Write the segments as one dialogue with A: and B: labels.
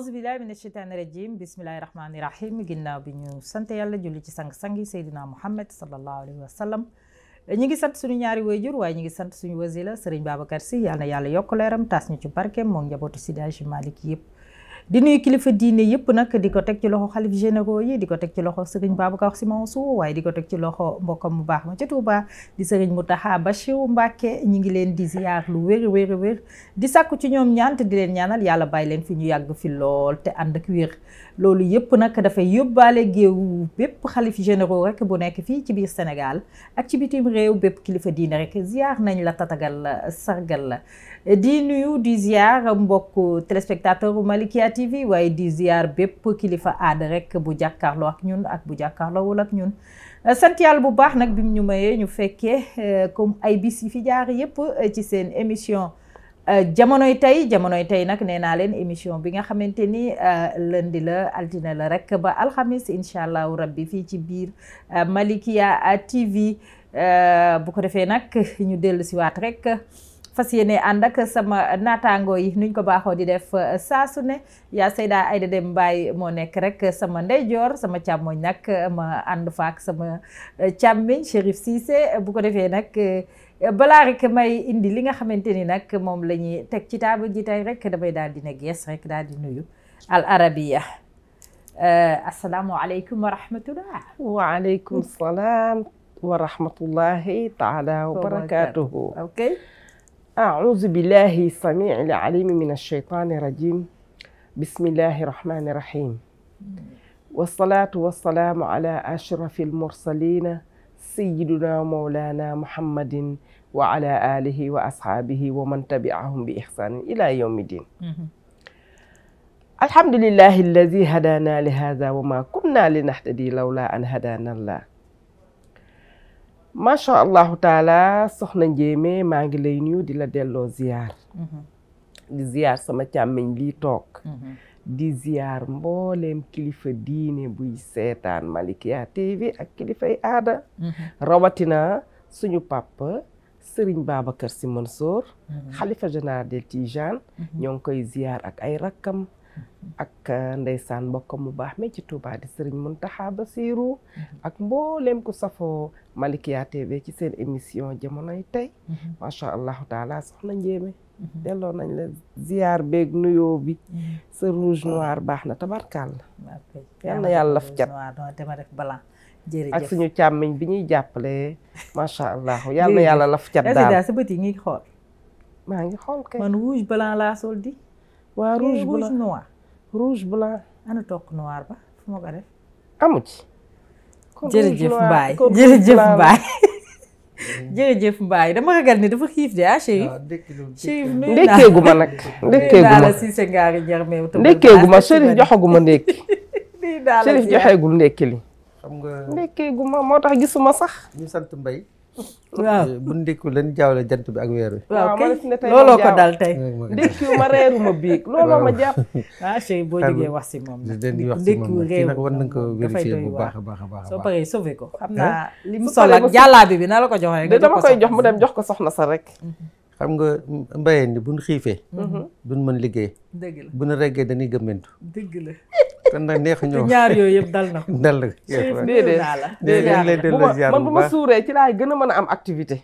A: auzu billahi mina shaytaani rajim bismillahi rahmaani rahim ginnaaw bi ñu sant yàlla julli ci sang-sangi Seydina Muhammad sallallahu alayhi wa sallam ñi ngi sant suñu ñaari waajur waaye ñi ngi sant suñu wasila Serigne Babacar Sy yàlla na yàlla yokk leeram taas ñu ci barkeem moom njabootu Seydi Hadji Malick yëpp di nuyu kilifa diine yëpp nag di ko teg ci loxo xalif généraux yi di ko teg ci loxo Serigne Babacar Sy Mansour waaye di ko teg ci loxo mbokkam mu baax ma ca Touba di Serigne Mountakha Bachirou Mbacké ñi ngi leen di ziar lu wér di sàkku ci ñoom ñaan te di leen ñaanal yàlla bàyyi leen fi ñu yàgg fi lool te ànd ak wér loolu yëpp nag dafay yóbbaale géew bépp xalif généraux rek bu nekk fii ci biir Sénégal ak ci bitim réew bépp kilifa diine rek ziar nañ la tatagal la sargal la di nuyu di ziar mbokk téléspectateur u Malikia TV waaye di ziar bépp kilifa aada rek bu jàkkaarloo ak ñun ak bu jàkkaarloowul ak ñun sant yàlla bu baax nag bi mu ñu mayee ñu fekkee comme ay bis yi fi jaar yëpp ci seen émission jamonoy tey nag nee naa leen émission bi nga xamante ni lundi la altine la rek ba alxamis incha allahu rabbi fii ci biir Malikia TV bu ko defee nag ñu dellu si waat rek fas yéene ànd ak sama naataango yi nuñ ko baaxoo di def saa su ne yaa Seyda Aïda Dem Mbaye moo nekk rek sama ndeyjoor sama càmmoñ nag ma ànd faak sama càmmiñ Chérif Cissé bu ko defee nag balaa rek may indi li nga xamante ni nag moom la ñuy teg ci table ji tey rek damay daal di ne gees rek daal di nuyu Al Arabiya asalaamualeykum wa rahmatullah.
B: waaleykum salaam wa rahmatullahi taala wa barakatuhu.
A: ok.
B: أعوذ بالله السميع العليم من الشيطان الرجيم بسم الله الرحمن الرحيم والصلاة والسلام على أشرف المرسلين سيدنا مولانا محمد وعلى آله وأصحابه ومن تبعهم بإحسان إلى يوم الدين الحمد لله الذي هدانا لهذا وما كنا لنهتدي لولا أن هدانا الله macha allahu taala soxna Njéeme maa ngi lay nuyu di la delloo ziar di ziar sama càmmiñ lii toog di ziar mbooleem kilifa diine buy seetaan Malikia TV ak kilifay aada rawatina suñu papa Serigne Babacar Sy Mansour xalifa général des Tidianes ñoo ngi koy ziar ak ay rakkam ak ndeysaan mbokkam mu baax mi ci Touba di Serigne Mountakha Bassirou ak mbooleem ku safoo Malikia TV ci seen émission jamonoy tey macha allahu taala soxna Njéeme delloo nañ la ziar beeg nuyoo bi sa rouge noir baax na tabarkàlla yal na yàlla laf cat ak suñu càmmiñ bi ñuy jàppale macha allah yal na yàlla laf cat daal
A: sa bët yi ngi xool
B: maa ngi xool kay
A: man rouge blanc laa sol di
B: waa rouge blanc
A: noir
B: rouge blanc
A: ana toog noir ba fu ma ko def
B: amu ci
A: jërëjëf Mbaye jërëjëf Mbaye jërëjëf Mbaye dama ragal ni dafa xiif de Chérif Chérif
B: ndekkeegu ma nag ndekkeegu ma
A: Cissé ngaari jarmeew
B: ndekkeegu ma Chérif joxagu ma ndekki Chérif joxeegul ndekki li
C: xam nga
B: ndekkeegu ma moo tax gisuma sax
C: ñu sant Mbaye
A: waaw
C: bu ndekkiwul leen jaawle jant bi ak weer wi
A: waaw kay looloo ko dal tey
B: ndekkiwu ma reeruma biig looloo ma jàpp
A: Chérif boo jógee wax si moom
C: ndekkiwu kii nag war nañ ko vérifier bu baax a baax a baax
A: soo paree sauvé ko xam naa li mu sol ak jàllaabi bi na la ko joxee
B: de dama koy jox mu dem jox ko soxna sa rek
C: xam nga Mbaye ni buñ xiifee duñ mën liggéey
A: dëgg la
C: buñ reggee dañuy gëmmentu
A: dëgg la
C: kon nag neex ñoo
A: ñaar yooyu yëpp dal na ko
C: dal na
B: déedéet man bu ma suuree ci laay gën a mën a am activité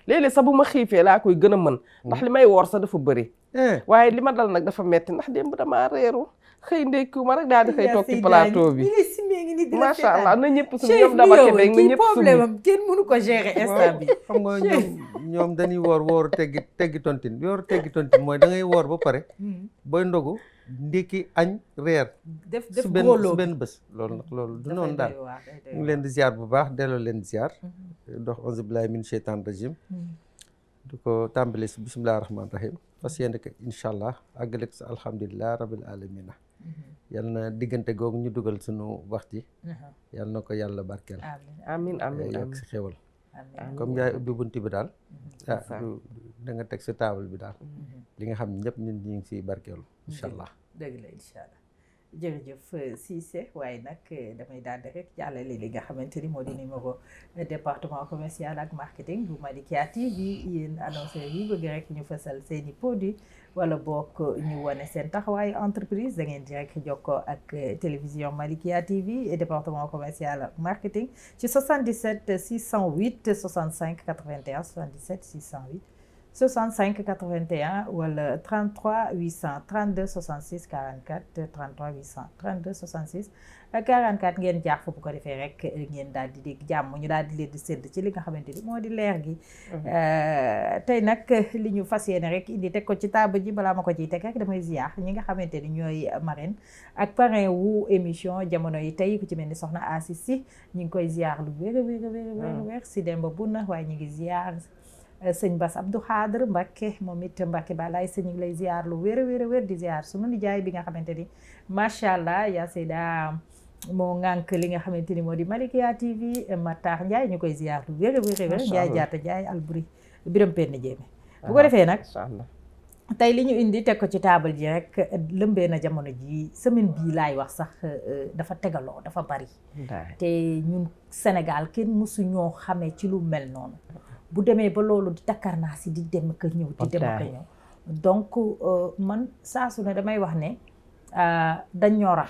B: léeg-léeg sax bu ma xiifee laa koy gën a mën ndax li may woor sax dafa bëri waaye li ma dal nag dafa metti ndax démb damaa reeru xëy ndekkiwu ma rek daal di xëy toog ci plateau bi macha allah na ñëpp suñu ñoom dama ke beeg na ñëpp
A: problème am kenn mënu ko gérer instant bi
C: xam nga ñoom dañuy woor teggi tontin mooy da ngay woor ba pare booy ndogu ndékki añ reer
A: def
C: su benn bés loolu nag loolu du noonu daal ñu ngi leen di ziar bu baax delloo leen ziar dox auzu billahi min sheytaan rajim du ko tàmbale si bisimilah rahmaani rahim fas yéene ko incha allah àggale ko si alhamdulilah rabil alamina yal na diggante googu ñu dugal suñu wax ji yal na ko yàlla barkeel
B: amin amin
C: yokk si xéwal comme yaay ubbi bunti bi daal da nga teg si table bi daal li nga xam ne ñëpp ñun ñu ngi siy barkeelu incha allah
A: dëgg la incha allah jërëjëf Cissé waaye nag damay daal di rek jàllale li nga xamante ni moo di numéro département commercial ak marketing bu Malikia TV yéen annonceurs yi bëgg rek ñu fësal seeni produit wala bokk ñu wane seen taxawaayu entreprise da ngeen di rek jokkoo ak télévision Malikia TV et département commercial ak marketing ci 77 608 65 81 77 608 65 81 wala 33 832 66 44 33 832 66 44 ngeen jaar fa bu ko defee rek ngeen daal di dégg jàmm ñu daal di leen di sédd ci li nga xamante ni moo di leer gi. tey nag li ñu fas yéene rek indi teg ko ci table ji balaa ma ko ciy teg rek damay ziar ñi nga xamante ni ñooy marraine ak parrain wu émission jamono yi tey ku ci mel ni soxna Assis si ñu ngi koy ziar lu wér a wér si Demba Buna waaye ñu ngi ziar. sëñ Bass Abdou Khadre Mbacké moom it Mbacké balaay sëñ ñu ngi lay ziar lu wér a wér di ziar sunu nijaay bi nga xamante ni macha allah yaa Seyda moo ŋànk li nga xamante ni moo di Malikia TV Matar Ndiaye ñu koy ziar lu wér a wér Ndiaye jaata Ndiaye Alburi Biram Penn Jéeme bu ko defee nag tey li ñu indi teg ko ci taabal ji rek lëmbee na jamono ji semaine bii laay wax sax dafa tegaloo dafa bari te ñun Sénégal kenn mësu ñoo xamee ci lu mel noonu bu demee ba loolu di takkar naa si di dem ak ñëw di dem ak ñëw donc man saa su ne damay wax ne dañ ñoo rax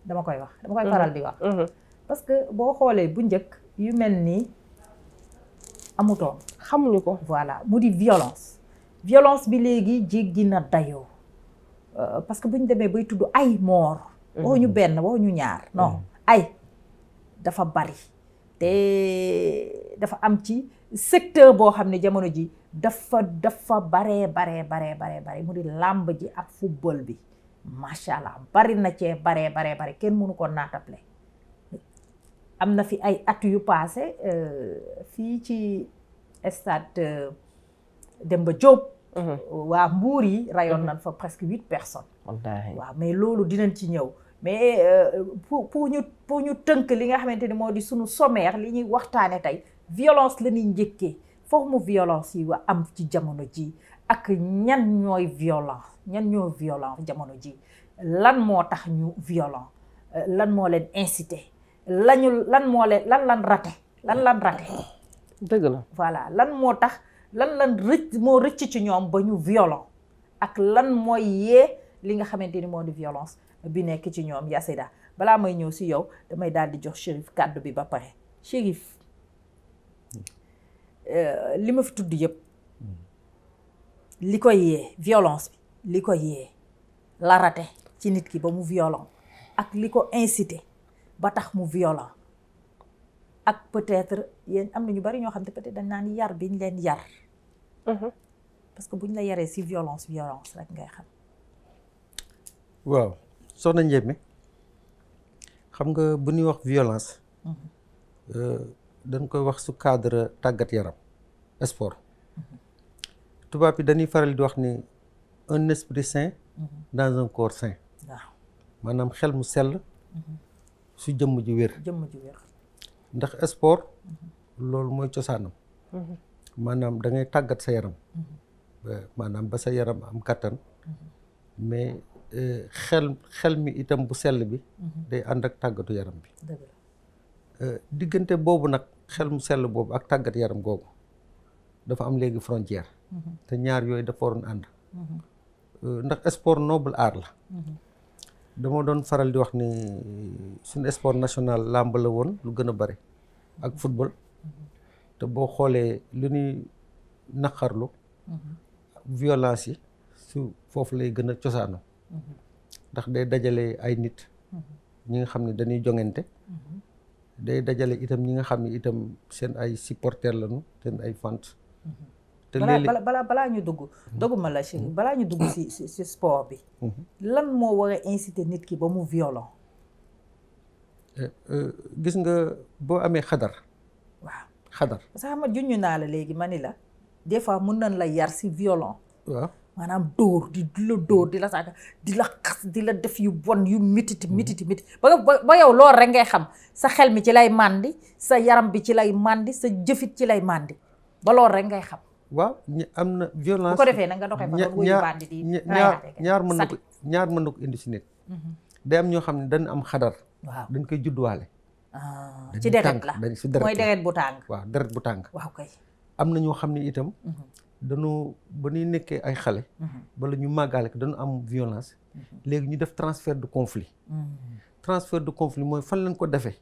A: dama koy faral di wax parce que boo xoolee bu njëkk yu mel nii amutoon
B: xamuñu ko
A: voilà mu di violence bi léegi jéggi na dayoo parce que bu ñu demee bay tudd ay moor waxuñu benn waxuñu ñaar non ay dafa bari te dafa am ci secteur boo xam ne jamono ji dafa baree mu di làmb ji ak football bi macha allah bari na cee baree kenn mënu ko naatable am na fi ay at yu passé fii ci stade Demba Diop waa Mbuur yi rayoon nañ fa presque 8 personnes waaw mais loolu dinañ ci ñëw mais pour ñu tënk li nga xamante ni moo di sunu sommaire li ñuy waxtaane tey violence la ñuy njëkkee forme violence yi wa am ci jamono ji ak ñan ñooy violent jamono ji lan moo tax ñu violent lan moo leen incité lan raté
B: dëgg la
A: voilà lan moo tax lan rëcc ci ñoom ba ñu violent ak lan mooy yee li nga xamante ni moo di violence bi nekk ci ñoom Yacida balaa may ñëw si yow damay daal di jox Chérif kàddu bi ba pare Chérif li ma fi tudd yëpp li koy yee violence bi li koy yee la raté ci nit ki ba mu violent ak li ko incité ba tax mu violent ak peut-être yéen am na ñu bari ñoo xam ne peut-être dañ naan yar bi ñu leen yar parce que bu ñu la yaree si violence rek ngay xam
C: waaw soxna Ndiémé xam nga bu ñuy wax violence dañ koy wax su cadre tàggat yaram sport tubaab yi dañuy faral di wax ni un esprit sain dans un corps sain
A: waaw
C: maanaam xel mu sell su jëmm ji wér ndax sport loolu mooy cosaanam maanaam da ngay tàggat sa yaram maanaam ba sa yaram am kattan mais xel mi itam bu sell bi day ànd ak tàggatu yaram bi diggante boobu nag xel mu sell boobu ak tàggat yaram googu dafa am léegi frontière te ñaar yooyu dafa waroon ànd ndax sport noble art la dama doon faral di wax ni suñu sport national làmb la woon lu gën a bari ak football te boo xoolee lu ñuy naqarlu violence yi su foofu lay gën a cosaanu ndax day dajale ay nit ñi nga xam ne dañuy joŋante day dajale itam ñi nga xam ne itam seen ay supporters lañu seen ay fans te léeg-léeg
A: balaa ñu dogguma la Chérif balaa ñu dugg si sport bi lan moo war a inciter nit ki ba mu violent
C: gis nga boo amee xadar
A: waaw
C: xadar
A: parce que xam nga junñu naa la léegi ma ni la des fois mën nañ la yar si violent
C: waaw
A: maanaam dóor di la dóor di la saaga di la xas di la def yu bon yu mititi ba yow loolu rek ngay xam sa xel mi ci lay màndi sa yaram bi ci lay màndi sa jëfit ci lay màndi ba loolu rek ngay xam
C: waaw am na violence
A: bu ko defee nag nga doxee fa doon wuyu bandi di
C: ñaar mën na ko indi si nit day am ñoo xam ne dañ am xadar.
A: waaw
C: dañ koy judduwaale.
A: ci deret la
C: dañ ci deret
A: mooy deret bu tàng.
C: waaw deret bu tàng.
A: waaw kay.
C: am na ñoo xam ne itam. dañu ba ñuy nekkee ay xale. bala ñu màggaale ko dañu am violence. léegi ñu def transfert de conflit. transfert de conflit mooy fan leen ko defee.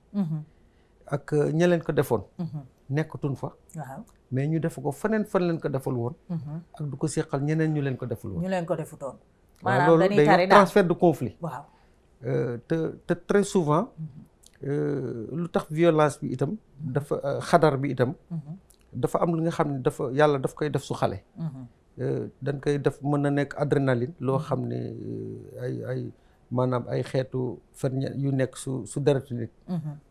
C: ak ña leen ko defoon. nekkatuñ fa.
A: waaw
C: mais ñu def ko fan leen ko defal woon. ak du ko seqal ñeneen ñu leen ko defal woon.
A: ñu leen ko defutoon.
C: maanaam loolu day wax transfert de conflit.
A: waaw
C: te très souvent lu tax violence bi itam dafa xadar bi itam. dafa am lu nga xam ne dafa yàlla daf koy def su xale. dañ koy def mën na nekk adrénaline loo xam ne ay maanaam ay xeetu ferñeent yu nekk su deretu nit.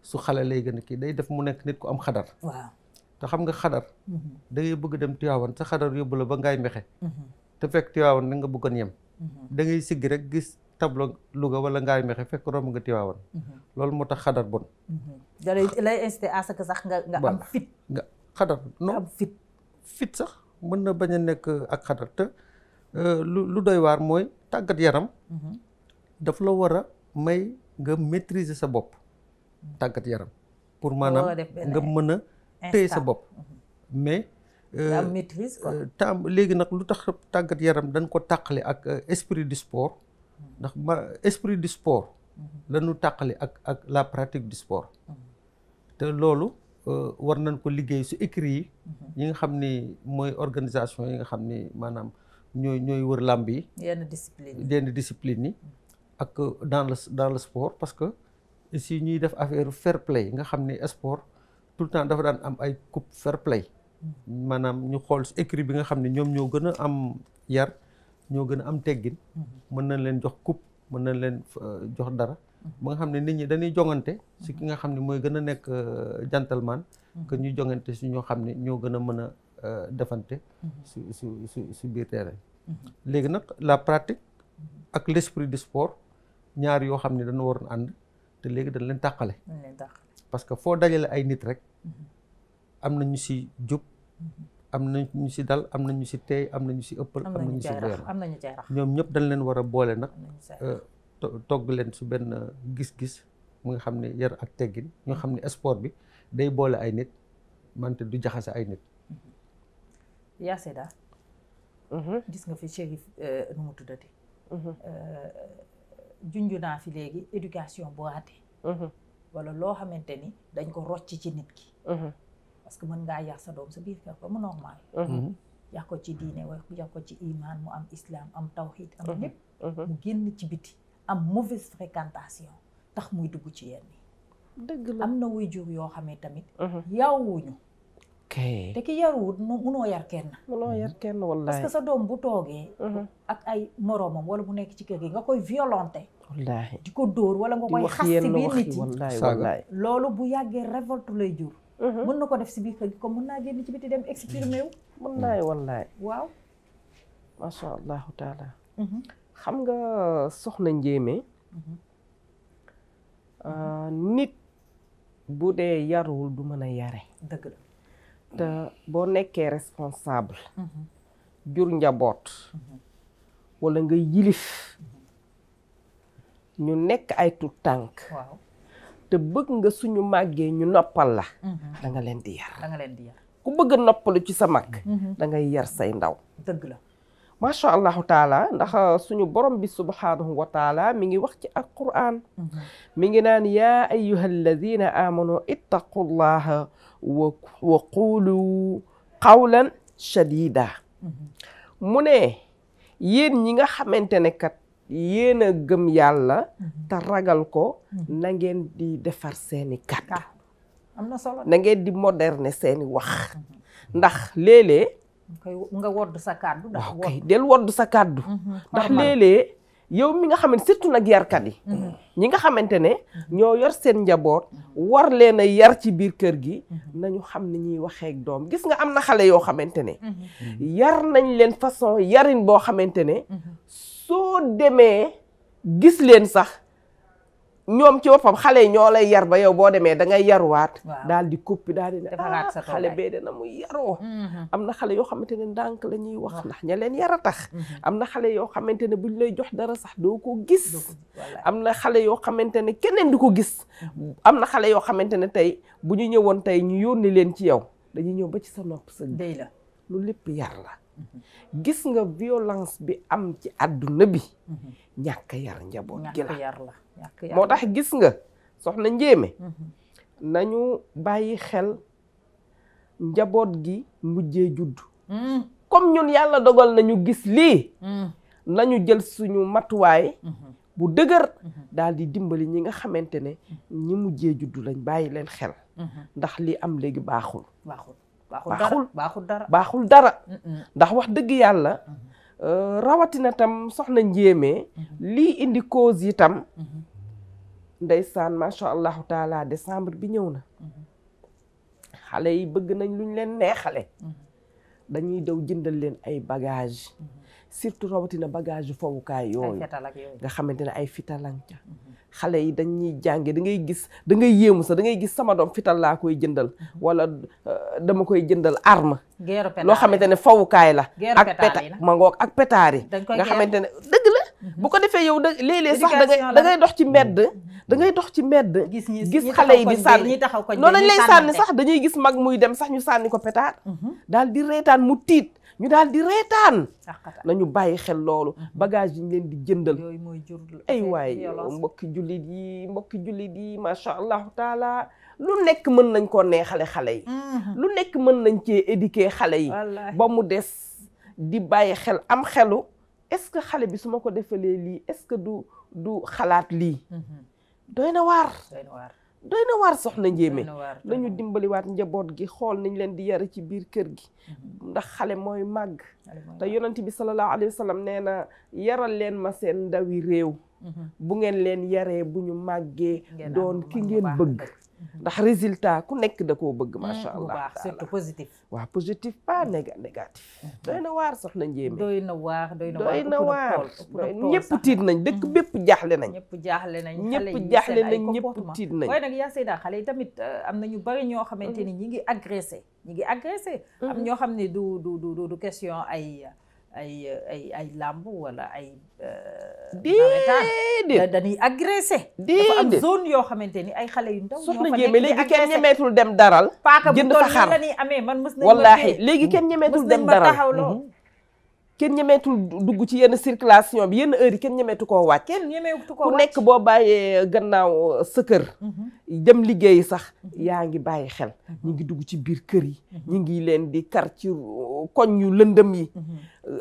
C: su xale lay gën a kii day def mu nekk nit ku am xadar.
A: waaw
C: te xam nga xadar. da ngay bëgg dem Tiwaawan sa xadar yóbbu la ba Ngaay Mexe. te fekk Tiwaawan da nga bëggoon yem. da ngay siggi rek gis tableau Louga wala Ngaay Mexe fekk romb nga Tiwaawan. loolu moo tax xadar bon.
A: da lay incité à ce que sax nga am fit.
C: nga xadar non
A: am
C: fit sax mën na bañ a nekk ak xadar te lu doy waar mooy tàggat yaram. daf la war a may nga maîtriser sa bopp. tàggat yaram pour maanaam nga mën a téye sa bopp. mais
A: am maîtrise quoi.
C: léegi nag lu tax tàggat yaram dañ ko tàqale ak esprit du sport. ndax esprit du sport. lañu tàqale ak la pratique du sport. te loolu war nañ ko liggéey su écrit yi nga xam ni mooy organisation yi nga xam ni maanaam ñooy wër làmb yi. yenn discipline yi. ak dans le sport parce que si ñuy def affaire fair play nga xam ni sport tout le temps dafa daan am ay coupe fair play. maanaam ñu xool su écrit bi nga xam ne ñoom ñoo gën a am yar ñoo gën a am teggin. mën nañ leen jox coupe mën nañ leen jox dara. ba nga xam ne nit ñi dañuy jongante si ki nga xam ne mooy gën a nekk gentleman. que ñuy jongante si ñoo xam ne ñoo gën a mën a defante. su biir terrain. léegi nag la pratique ak l'esprit du sport ñaar yoo xam ne dañu waroon ànd te léegi dañ leen tàqale. parce que foo dajale ay nit rek. am na ñu si jub. am na ñu si dal am na ñu si teey am na ñu si ëppal. am na ñu si rax ñoom ñëpp dañ leen war a boole nag. togg leen su benn gis-gis mu nga xam ne yar ak teggin ñoo xam ne sport bi day boole ay nit mante du jaxase ay nit.
A: yaa Seyda gis nga fi Chérif nu mu tuddati. junju naa fi léegi éducation bu raté. wala loo xamante ni dañ ko rocc ci nit ki. parce que mën ngaa yar sa doom sa biir kër ba mu normal. yar ko ci diine yar ko ci iman mu am islam am tawhid am lépp. mu génn ci biti am mauvaise fréquentation tax muy dugg ci yenn yi.
B: dëgg la
A: am na waajur yoo xam ne tamit. yaruwuñu. te ki yaruwut munoo yar kenn.
B: munoo yar kenn wallaay.
A: parce que sa doom bu toogee. ak ay moroomam wala mu nekk ci kër gi nga koy violenté.
B: wallaahi
A: di ko dóor wala nga koy xas ci biir nit yi
B: wallaay
A: loolu bu yàggee révolte lay jur. mën na ko def si biir kër gi comme mën naa génn ci biti dem exprimer wu.
B: wallaay
A: waaw.
B: macha allahu taala. xam nga soxna Njéeme. nit bu dee yaruwul du mën a yare.
A: dëgg la.
B: te boo nekkee responsable. jur njaboot. wala nga yilif. ñu nekk ay tuut tànk.
A: waaw.
B: te bëgg nga suñu màggee ñu noppal la. da nga leen di yar.
A: da nga leen di yar.
B: ku bëgg a noppalu ci sa mag. da ngay yar say ndaw.
A: dëgg la.
B: macha allahu taala ndax suñu borom bi subhanahu wa taala mi ngi wax ci alquran. mi ngi naan yaa ayyuha alladina amanu ittaqullaha wa qulu qawlan shadida. mu ne yéen ñi nga xamante ne kat yéen a gëm yàlla. te ragal ko. na ngeen di defar seeni kàddu.
A: am na solo
B: na ngeen di moderner seeni wax. ndax léeg-léeg.
A: nga wodd sa kàddu.
B: waaw kay del wodd sa kàddu. ndax léeg-léeg yow mi nga xam ne surtout nag yarkat yi. ñi nga xamante ne ñoo yor seen njaboot. war leen a yar ci biir kër gi. nañu xam ne ñuy waxee ak doom gis nga am na xale yoo xamante ne. yar nañ leen façon yarin boo xamante ne. soo demee gis leen sax ñoom ci boppam xale yi ñoo lay yar ba yow boo demee da ngay yaruwaat. daal di koppi daal di ne xale bee dana muy yaroo. am na xale yoo xamante ne ndànk la ñuy wax ndax ña leen yar a tax. am na xale yoo xamante ne buñ lay jox dara sax doo ko gis. am na xale yoo xamante ne keneen du ko gis. am na xale yoo xamante ne tey bu ñu ñëwoon tey ñu yónni leen ci yow dañuy ñëw ba ci sa nopp sa
A: dey la
B: lu lépp yar la. gis nga violence bi am ci àdduna bi. ñàkk yar njaboot gi la. moo tax gis nga soxna Njéeme nañu bàyyi xel njaboot gi mujjee judd comme ñun yàlla dogal nañu gis lii nañu jël suñu matuwaay bu dëgër daal di dimbali ñi nga xamante ne ñi mujjee judd lañ bàyyi leen xel ndax li am léegi baaxul baaxul dara ndax wax dëgg yàlla rawatina tam soxna Njéeme lii indi cause yi tam ndeysaan macha allahu taala décembre bi ñëw na xale yi bëgg nañ luñ leen neexale dañuy daw jëndal leen ay bagage surtout rawatina bagage yu fowukaay yooyu nga xamante ne ay fitalan ca xale yi dañuy jànge da ngay gis da ngay yéemu sax da ngay gis sama doom fital laa koy jëndal wala dama koy jëndal arme loo xamante ne fowukaay la ak peta ma ngoog ak pétaar yi nga xamante ne dëgg la bu ko defee yow da léeg-léeg sax da ngay dox ci mbedd da ngay dox ci mbedd gis xale yi di sànni noonu lañ lay sànni sax dañuy gis mag muy dem sax ñu sànni ko pétaar daal di reetaan mu tiit ñu daal di reetaan nañu bàyyi xel loolu bagage yi ñu leen di jëndal ay waay mbokki jullit yi macha allahu taala lu nekk mën nañ koo neexale xale yi lu nekk mën nañ cee éduquer xale yi ba mu des di bàyyi xel am xelu est-ce que xale bi su ma ko defalee lii est-ce que du xalaat lii doy na waar soxna Njéeme lañu dimbaliwaat njaboot gi xool nañ leen di yare ci biir kër gi ndax xale mooy màgg te yonent bi sallallahu alayhi wa sallam nee na yaral leen ma seen ndawi réew bu ngeen leen yaree bu ñu màggee doon ki ngeen bëgg ndax résultat ku nekk da koo bëgg macha allah
A: surtout positif
B: waaw positif pas négatif doy na waar soxna Njéeme
A: doy na waar
B: ñëpp tiit nañ dëkk bépp jaaxle nañ
A: ñëpp jaaxle nañ
B: ñëpp tiit nañ
A: waaye nag yaa Seyda xale yi tamit am na ñu bari ñoo xamante ni ñi ngi agressé am ñoo xam ne du question ay làmb wala ay dañuy agressé dafa am zone yoo xamante ni ay xale yu ndaw
B: soxna Njéeme léegi kenn ñemeetul dem daral jënd fa xar
A: la ñuy amee man mës nañ
B: wallaahi léegi kenn ñemeetul dem daral kenn ñemeetul dugg ci yenn circulation bi yenn heure yi kenn ñemeetu koo wàcc ku nekk boo bàyyee gannaaw sa kër dem liggéeyi sax yaa ngi bàyyi xel ñu ngi dugg ci biir kër yi ñu ngi leen di kar ci koñ yu lëndëm yi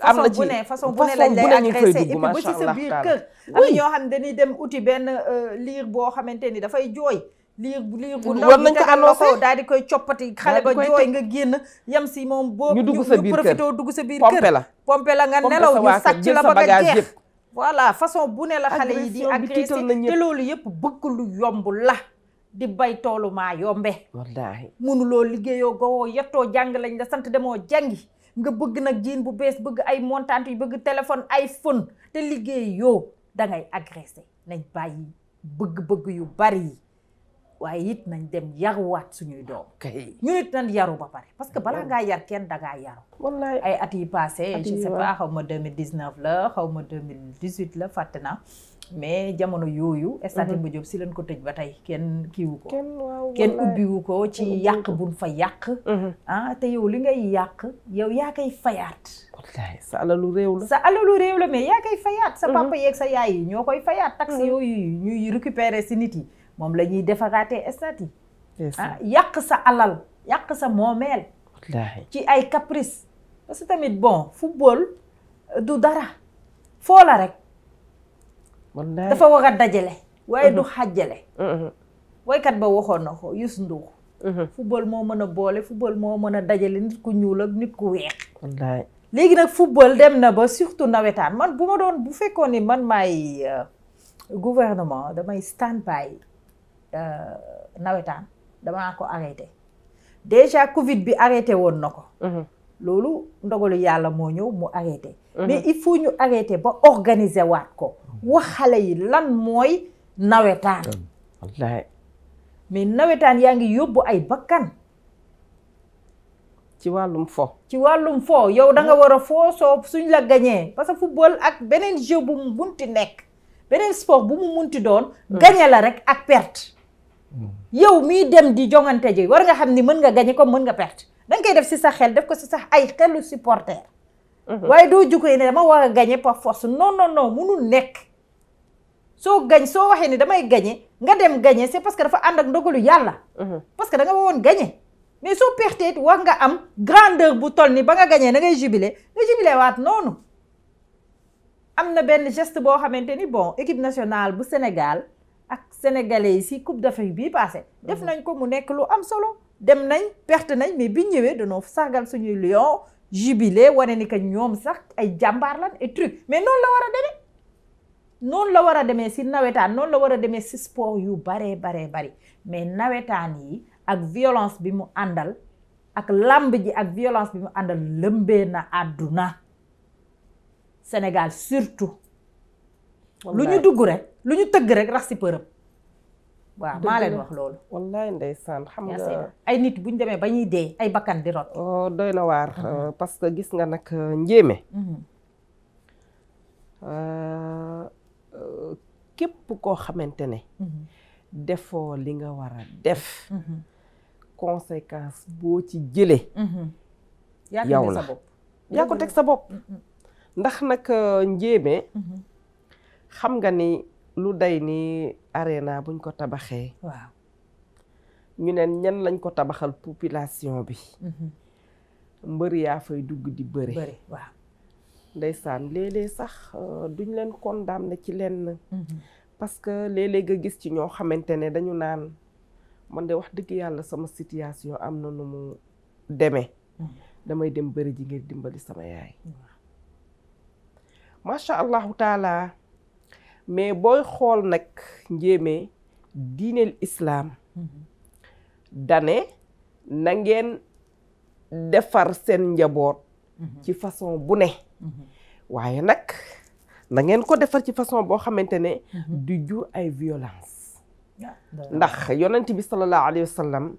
B: am na ci
A: façon bu ne lañ lay agressé et puis ba ci sa biir kër am ñoo xam ne dañuy dem uti benn liir boo xamante ni dafay jooy liir bu ndaw bi tegal la ko daal di koy coppati xale ba jooy nga génn yam si moom boobu
B: ñu dugg sa biir kër
A: dugg sa biir kër pompe la nga nelaw ñu sàcc la ba nga jeex voilà façon bu ne la xale yi di agressé te loolu yëpp bëgg lu yomb la di bay toolu maa yombe
B: wallaahi
A: munuloo liggéeyoo gowoo yettoo jàng lañ la sant demoo jàngi nga bëgg nag jiin bu bees bëgg ay montant yu bëgg téléphone iPhone te liggéey yoo da ngay agressé nañ bàyyi bëgg-bëgg yu bari yi waaye it nañ dem yaruwaat suñuy doom ñu nit nañ yaru ba pare parce que balaa ngaa yar kenn dangaa yaru
B: wallaay
A: ay at yi passé je sais pas xaw ma 2019 la xaw ma 2018 la fàtte naa mais jamono yooyu Stade Iba Diop si leen ko tëj ba tey kenn kiiwu ko kenn ubbiwu ko ci yàq buñ fa yàq te yow li ngay yàq yow yaa koy fayaat
B: wallaay sa alalu réew la
A: mais yaa koy fayaat sa papa yeeg sa yaay yi ñoo koy fayaat taxe yooyu ñuy récupérer si nit yi moom la ñuy defaraatee stade yi yàq sa alal yàq sa moomeel ci ay caprice parce que tamit bon football du dara foo la rek dafa war a dajale waaye du xàjjale waykat ba waxoon na ko Youssou Ndour football moo mën a boole football moo mën a dajale nit ku ñuul ak nit ku weex léegi nag football dem na ba surtout nawetaan man bu fekkoon ni man maay gouvernement damay stand by nawetaan damaa ko arrêté déjà Covid bi arrêté woon na ko loolu ndogalu yàlla moo ñëw mu arrêté mais il faut ñu arrêté ba organiser waat ko wax xale yi lan mooy nawetaan.
B: wallaay.
A: mais nawetaan yaa ngi yóbbu ay bakkan.
B: ci wàllum fo.
A: yow da nga war a foo soo suñ la gañee parce que football ak beneen jeu bu mu munti nekk beneen sport bu mu munti doon. gañe la rek ak perte. yow mii dem di jongante ji war nga xam ni mën nga gañe comme mën nga perte danga koy def si sa xel def ko si sax ay xelu supporter. waaye doo jukkee ne dama war a gañe par force non munul nekk. soo waxee ni damay gañe nga dem gañe c'est parce que dafa ànd ak ndogalu yàlla. parce que da nga woon gañe. mais soo pertee war nga am grandeur bu toll ni ba nga gañee da ngay jubilé waat noonu. am na benn geste boo xamante ni bon équipe nationale bu Sénégal ak sénégalais yi si coupe d'Afrique bii passé def nañ ko mu nekk lu am solo dem nañ perte nañ mais bi ñëwee dañoo sargal suñuy lion jubilé wane ni que ñoom sax ay jàmbaar lan et truc mais noonu la war a demee si nawetaan noonu la war a demee si sport yu bari mais nawetaan yi ak violence bi mu àndal ak làmb ji ak violence bi mu àndal lëmbee na àdduna Sénégal surtout lu ñu dugg rek lu ñu tëgg rek rax si përëm waaw maa leen wax loolu
B: wallaay ndeysaan xam nga
A: ay nit buñ demee ba ñuy dee ay bakkan di rot
B: doy na waar parce que gis nga nag njéeme képp koo xamante ne defoo li nga war a def conséquence boo ci jëlee yow la yaa ko teg sa bopp ndax nag njéeme xam nga ni lu day ni arena buñ ko tabaxee
A: waaw
B: ñu ne ñan lañ ko tabaxal population bi mbër yaa fay dugg di bëri
A: waaw
B: ndeysaan léeg-léeg sax duñ leen condamné ci lenn parce que léeg-léeg nga gis ci ñoo xamante ne dañu naan man de wax dëgg yàlla sama situation am na nu mu demee damay dem bëri ji ngir dimbali sama yaay macha allahu taala mais booy xool nag njéemee diineel islaam dane na ngeen defar seen njaboot ci façon bu ne waaye nag na ngeen ko defar ci façon boo xamante ne du jur ay violence ndax yonent bi sallallahu alayhi wa sallam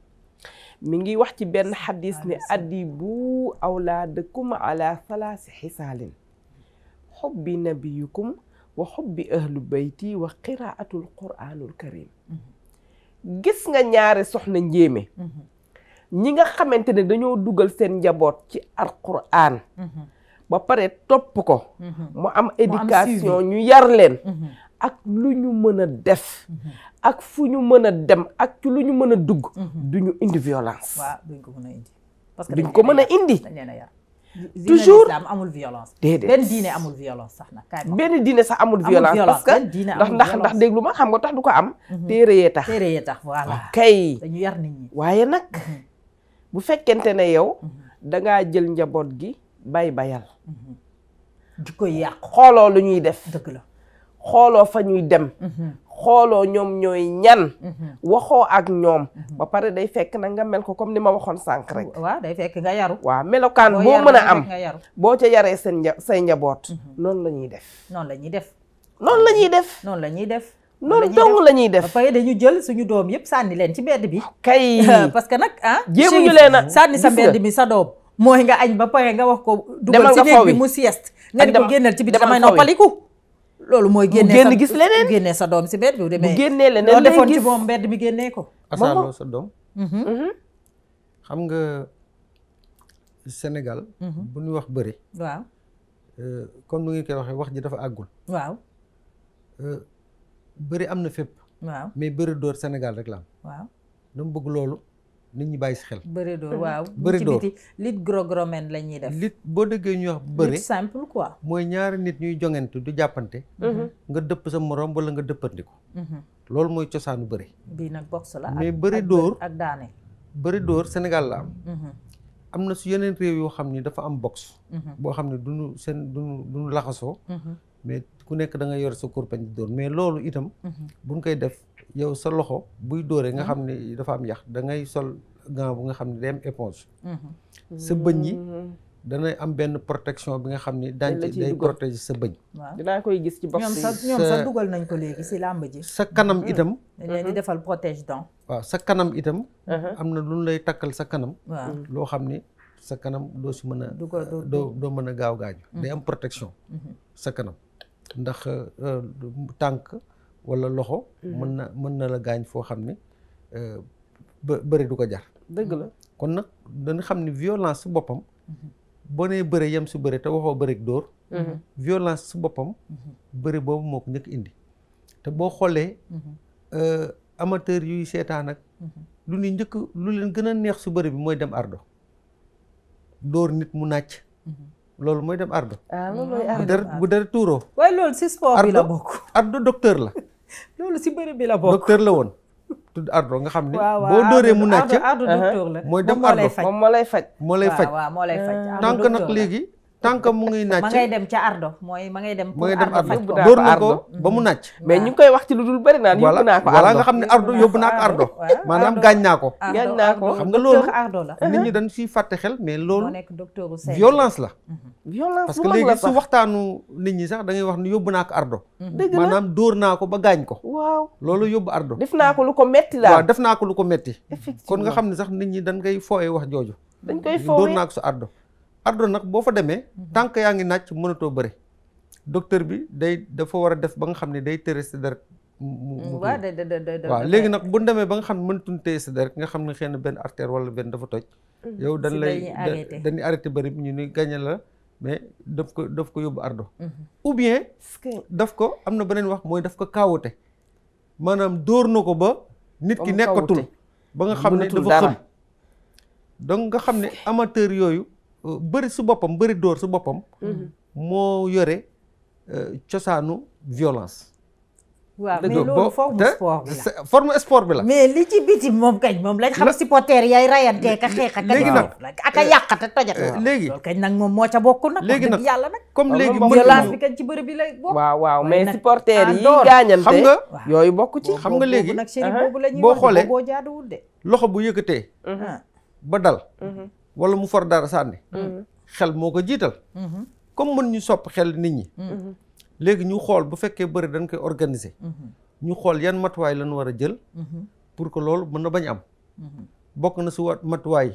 B: mi ngi wax ci benn xadis ne addibu awlaadakum ala thalaasi xisaalin xubbi nabiyukum wa xubbi ahlu bayti wa qiraatul quraanul karim gis nga ñaari soxna njéeme ñi nga xamante ne dañoo dugal seen njaboot ci alquraan ba pare topp ko mu am éducation ñu yar leen ak lu ñu mën a def ak fu ñu mën a dem ak ci lu ñu mën a dugg duñu indi violence
A: waaw duñ ko mën a indi parce que
B: duñ ko mën a indi
A: dañ leen a yar
B: toujours
A: islam amul violence
B: déedéet
A: benn diine amul violence sax nag kaay
B: benn diine sax amul violence parce que ndax déglu ma xam nga tax du ko am téere yee tax
A: voilà
B: kay
A: dañu yar nit ñi
B: waaye nag bu fekkente ne yow dangaa jël njaboot gi bayal
A: di koy yàq
B: xooloo lu ñuy def
A: dëgg la
B: xooloo fa ñuy dem xooloo ñoom ñooy ñan waxoo ak ñoom ba pare day fekk nag nga mel ko comme ni ma waxoon sànq rek
A: waaw day fekk nga yaru
B: waaw melokaan boo mën a am boo ca yaree say njaboot noonu la ñuy def
A: noonu la ñuy def
B: noonu la ñuy def
A: noonu la ñuy def
B: noonu dong la ñuy def
A: ba pare dañu jël suñu doom yëpp sànni leen ci mbedd bi
B: kay
A: parce que nag
B: jéemuñu leen a
A: sànni sa mbedd mi sa doom mooy nga añ ba pare nga wax ko dugal ci néeg bi mu sieste nga di ko génneel ci biti damay noppaliku loolu mooy génne
B: gis leneen
A: génne sa doom si mbedd bi
B: bu génnee leneen
A: loo defoon ci moom mbedd mi génnee ko
C: asaaloo sa doom xam nga Sénégal bu ñuy wax bëri
A: waaw
C: comme nu ngi koy waxee wax ji dafa àggul
A: waaw
C: bëri am na fépp
A: waaw
C: mais bëri door Sénégal rek la am
A: waaw
C: dama bëgg loolu nit ñi bàyyi si xel
A: bëri door waaw
C: bëri door
A: ci biti lit gros-gros-men la ñuy def
C: lit boo déggee ñuy wax bëri
A: simple quoi
C: mooy ñaari nit ñuy jongante du jàppante nga dëpp sa morom wala nga dëppandiku loolu mooy cosaanu bëri
A: bii nag boxe la
C: mais bëri door
A: ak daane
C: bëri door Sénégal la am na su yeneen réew yoo xam ni dafa am boxe boo xam ne duñu laxasoo mais ku nekk da nga yor sa kurpañ di dóor mais loolu itam buñ koy def yow sa loxo buy dóoree nga xam ne dafa am yax da ngay sol gant bu nga xam ne day am éponge sa bëñ yi danay am benn protection bi nga xam ni daañ ci day protéger sa bëñ.
A: waaw
B: dinaa koy gis ci bopp
A: ñoom sax dugal nañ ko léegi si làmb ji.
C: sa kanam itam.
A: dañ leen di defal protège dents.
C: waaw sa kanam itam. am na lu lay takkal sa kanam.
A: waaw
C: loo xam ni sa kanam doo si mën a. doo mën a gaaw gaañu. day am protection. sa kanam ndax tànk wala loxo. mën na la gaañ foo xam ni bëri du ko jar.
B: dëgg la
C: kon nag dañu xam ni violence su boppam. boo nee bëre yem si bëre te waxoo bëre dóor. violence su boppam. bëre boobu moo ko njëkk indi. te boo xoolee. amateur yuy seetaan ak. lu ni njëkk lu leen gën a neex su bëre bi mooy dem ardo. dóor nit mu nàcc. loolu mooy dem ardo.
B: loolu mooy ardo
C: bu dara tuuroo.
A: waaye loolu si sport bi la bokk.
C: ardo docteur la.
A: loolu si bëre bi la bokk.
C: docteur la woon. tudd ardo nga xam ne. boo dóoree mu nàcc.
A: ardo docteur la
C: mooy dem ardo
B: moom moo lay faj.
C: moo lay faj
A: waaw moo lay faj.
C: tànk nag léegi. tànk mu ngi nàcc
A: ma ngay dem ca ardo mooy ma ngay dem.
C: ma ngay dem ardo
B: yóbbu
C: dóor na ko ba mu nàcc.
B: mais ñu ngi koy wax ci lu dul bëri naan yóbbu naa ko ardo.
C: voilà nga xam ne ardo yóbbu naa ko ardo. maanaam gaañ naa ko.
B: gaañ naa ko
C: xam nga loolu
A: ardo la.
C: nit ñi dañ siy fàtte xel mais loolu.
A: moo nekk docteur
C: violence la.
B: violence
C: parce que léegi su waxtaanu nit ñi sax da ngay wax ni yóbbu naa ko ardo.
B: dëgg la
C: maanaam dóor naa ko ba gaañ ko.
B: waaw
C: loolu yóbbu ardo.
B: def naa ko lu ko metti daal.
C: waaw def naa ko lu ko metti.
B: effectivement
C: kon nga xam ne sax nit ñi dañ koy fooyee wax jooju.
B: dañ koy
C: dóor naa ko sa ardo. ardo nag boo fa demee tànk yaa ngi nàcc mënatoo bëre docteur bi dafa war a def ba nga xam ne day tere sa deret waaw léegi nag bu demee ba nga xam ne mënatuñ téye sa deret nga xam ne xëy na benn artère wala benn dafa toj yow dañuy arrêté bëri ñu ni gagné la mais daf ko yóbbu ardo ou bien daf ko am na beneen wax mooy daf ko kaawote maanaam dóor na ko ba nit ki nekkatul ba nga xam ne dafa xëm donc nga xam ne amateur yooyu bëri su boppam bëri dóor su boppam moo yore cosaanu violence.
A: waaw mais loolu forme sport bi la
C: forme sport bi la.
A: mais li ci biti moom kañ moom lañ xam supporter yaay rayantee ka xeexate
C: léegi nag
A: ak a yàqate tojate
C: léegi
A: loolu kañ nag moom moo ca bokk nag
C: léegi nag
A: yàlla nag
C: comme léegi
A: violence bi kañ ci bëri bi lay bokk
B: waaw mais supporter yi gaañante
C: xam nga
B: yooyu bokk ci
C: xam nga léegi
A: nag chéri boobu la ñuy
C: boo xoolee
A: boo jaaduwul de
C: loxo bu yëkkatee ba dal wala mu for dara sànni xel moo ko jiital comme mën ñu sopp xel nit ñi léegi ñu xool bu fekkee bëri dañ koy organiser ñu xool yan matuwaay lañ war a jël pour que loolu mën na bañ am bokk na si matuwaay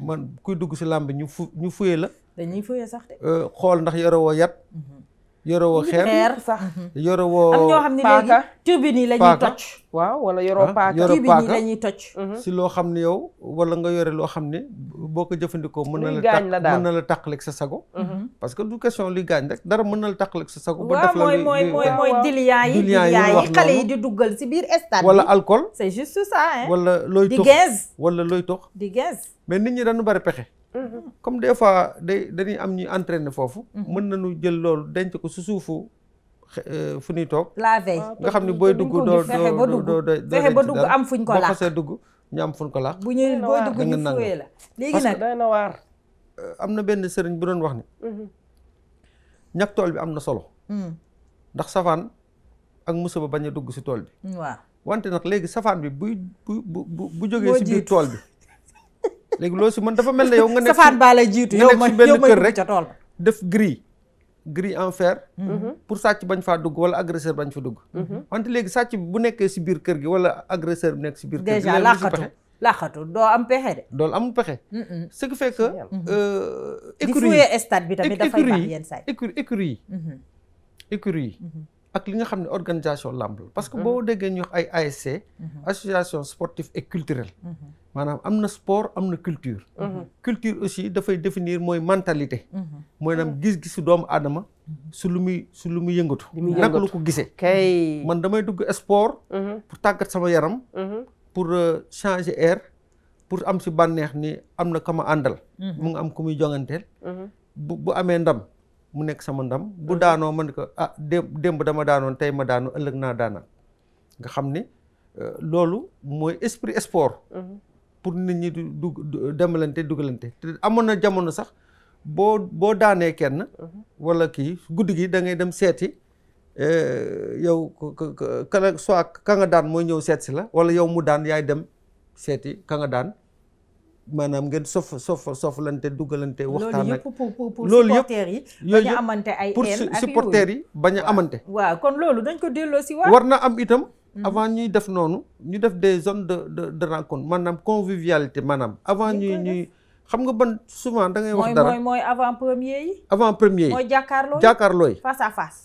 C: man kuy dugg si làmb ñu fuye la
A: dañuy fuye sax de
C: xool ndax yore woo yat yore woo xeer
B: sax
C: yore woo
A: am ñoo xam ne léegi turbine yi la ñuy toj
B: waaw wala yoroo paaka
A: turbine yi la ñuy toj
C: si loo xam ne yow wala nga yore loo xam ne boo ko jëfandikoo mën na la tàqaleeg sa sago parce que du question luy gaañ rek dara mën na la tàqaleeg sa sago ba def la
A: mooy diliyaa yi xale yi di duggal si biir stade
C: wala alcool
A: c'est juste ça
C: wala looy
A: di
C: tox
A: gaz
C: wala looy tox
A: di gaz
C: mais nit ñi dañu bari pexe comme des fois dañuy am ñuy entraîner foofu mën nañu jël loolu denc ko su suufu fu ñuy toog
A: la veille
C: nga xam ne booy dugg doo
A: fexe ba dugg am fuñ ko laax
C: boo xasee dugg ñu am fuñ ko laax
A: bu ñu booy dugg ñu fuwee la léegi nag
B: doy na waar
C: am na benn sëriñ bu doon wax ni ñag tool bi am na solo ndax safaan ak musiba bañ a dugg si tool bi
A: waaw
C: wante nag léegi safaan bi bu jógee si biir tool bi léegi loolu si man dafa mel ne yow nga nekk
A: safaan baa lay jiitu yow
C: si benn kër rek
A: ca tool ba
C: def grille en fer pour sàcc bañ faa dugg wala agresseur bañ fa dugg wante léegi sàcc bi bu nekkee si biir kër gi wala agresseur bi nekk si biir kër gi
A: déjà laqatu doo am pexe de
C: doolu amul pexe ce qui fait que
A: di fuyee stade bi tamit dafay baax yenn saa
C: écurie yi ak li nga xam ne organisation lamb la parce que boo déggee ñu wax ay ASC association sportive et culturelle maanaam am na sport am na culture culture aussi dafay définir mooy mentalité mooy naam gis-gisu doomu aadama su lu muy yëngatu naka lu ko gisee
B: kay
C: man damay dugg sport pour tàggat sama yaram pour changer air pour am si bànneex ni am na kama àndal mu ngi am ku muy jonganteel bu amee ndam mu nekk sama ndam bu daanoo man ko démb dama daanoon tey ma daanoo ëllëg naa daanaat nga xam ni loolu mooy esprit sport pour nit ñi du demalante dugalante te amoon na jamono sax boo daanee kenn wala kii guddi gi da ngay dem seeti yow soit ka nga daan mooy ñëw seet si la wala yow mu daan yaay dem seeti ka nga daan maanaam ngeen soflante dugalante waxtaan ak
A: loolu yëpp pour supporters yi bañ a amante ay
C: pour supporters yi bañ a amante
A: waaw kon loolu dañ ko delloo si
C: war na am itam avant ñuy def noonu ñu def des zones de rencontre maanaam convivialité maanaam avant ñuy xam nga ban souvent da ngay wax dara
A: mooy avant premier yi mooy
C: jàkkaarloo yi
A: face à face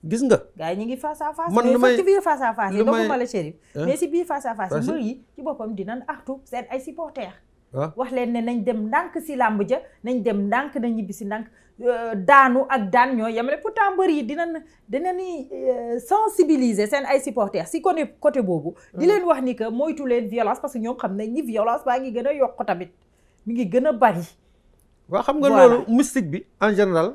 C: gis nga
A: gars yi ñu ngi face à face
C: man
A: mais ci biir face à face yi dogguma la Chérif mais si biir face à face yi mbër yi ci boppam dinañ artu seen ay supporters wax leen ne nañ dem ndànk si làmb ja nañ dem ndànk na ñibbi si ndànk daanu ak daan ñoo yemale pourtant mbër yi dinañ sensibiliser seen ay supporters si côté boobu di leen wax ni que moytu leen violence parce que ñoom xam nañ ni violence baa ngi gën a yokk tamit mi ngi gën a bari
C: waaw xam nga loolu mystique bi en général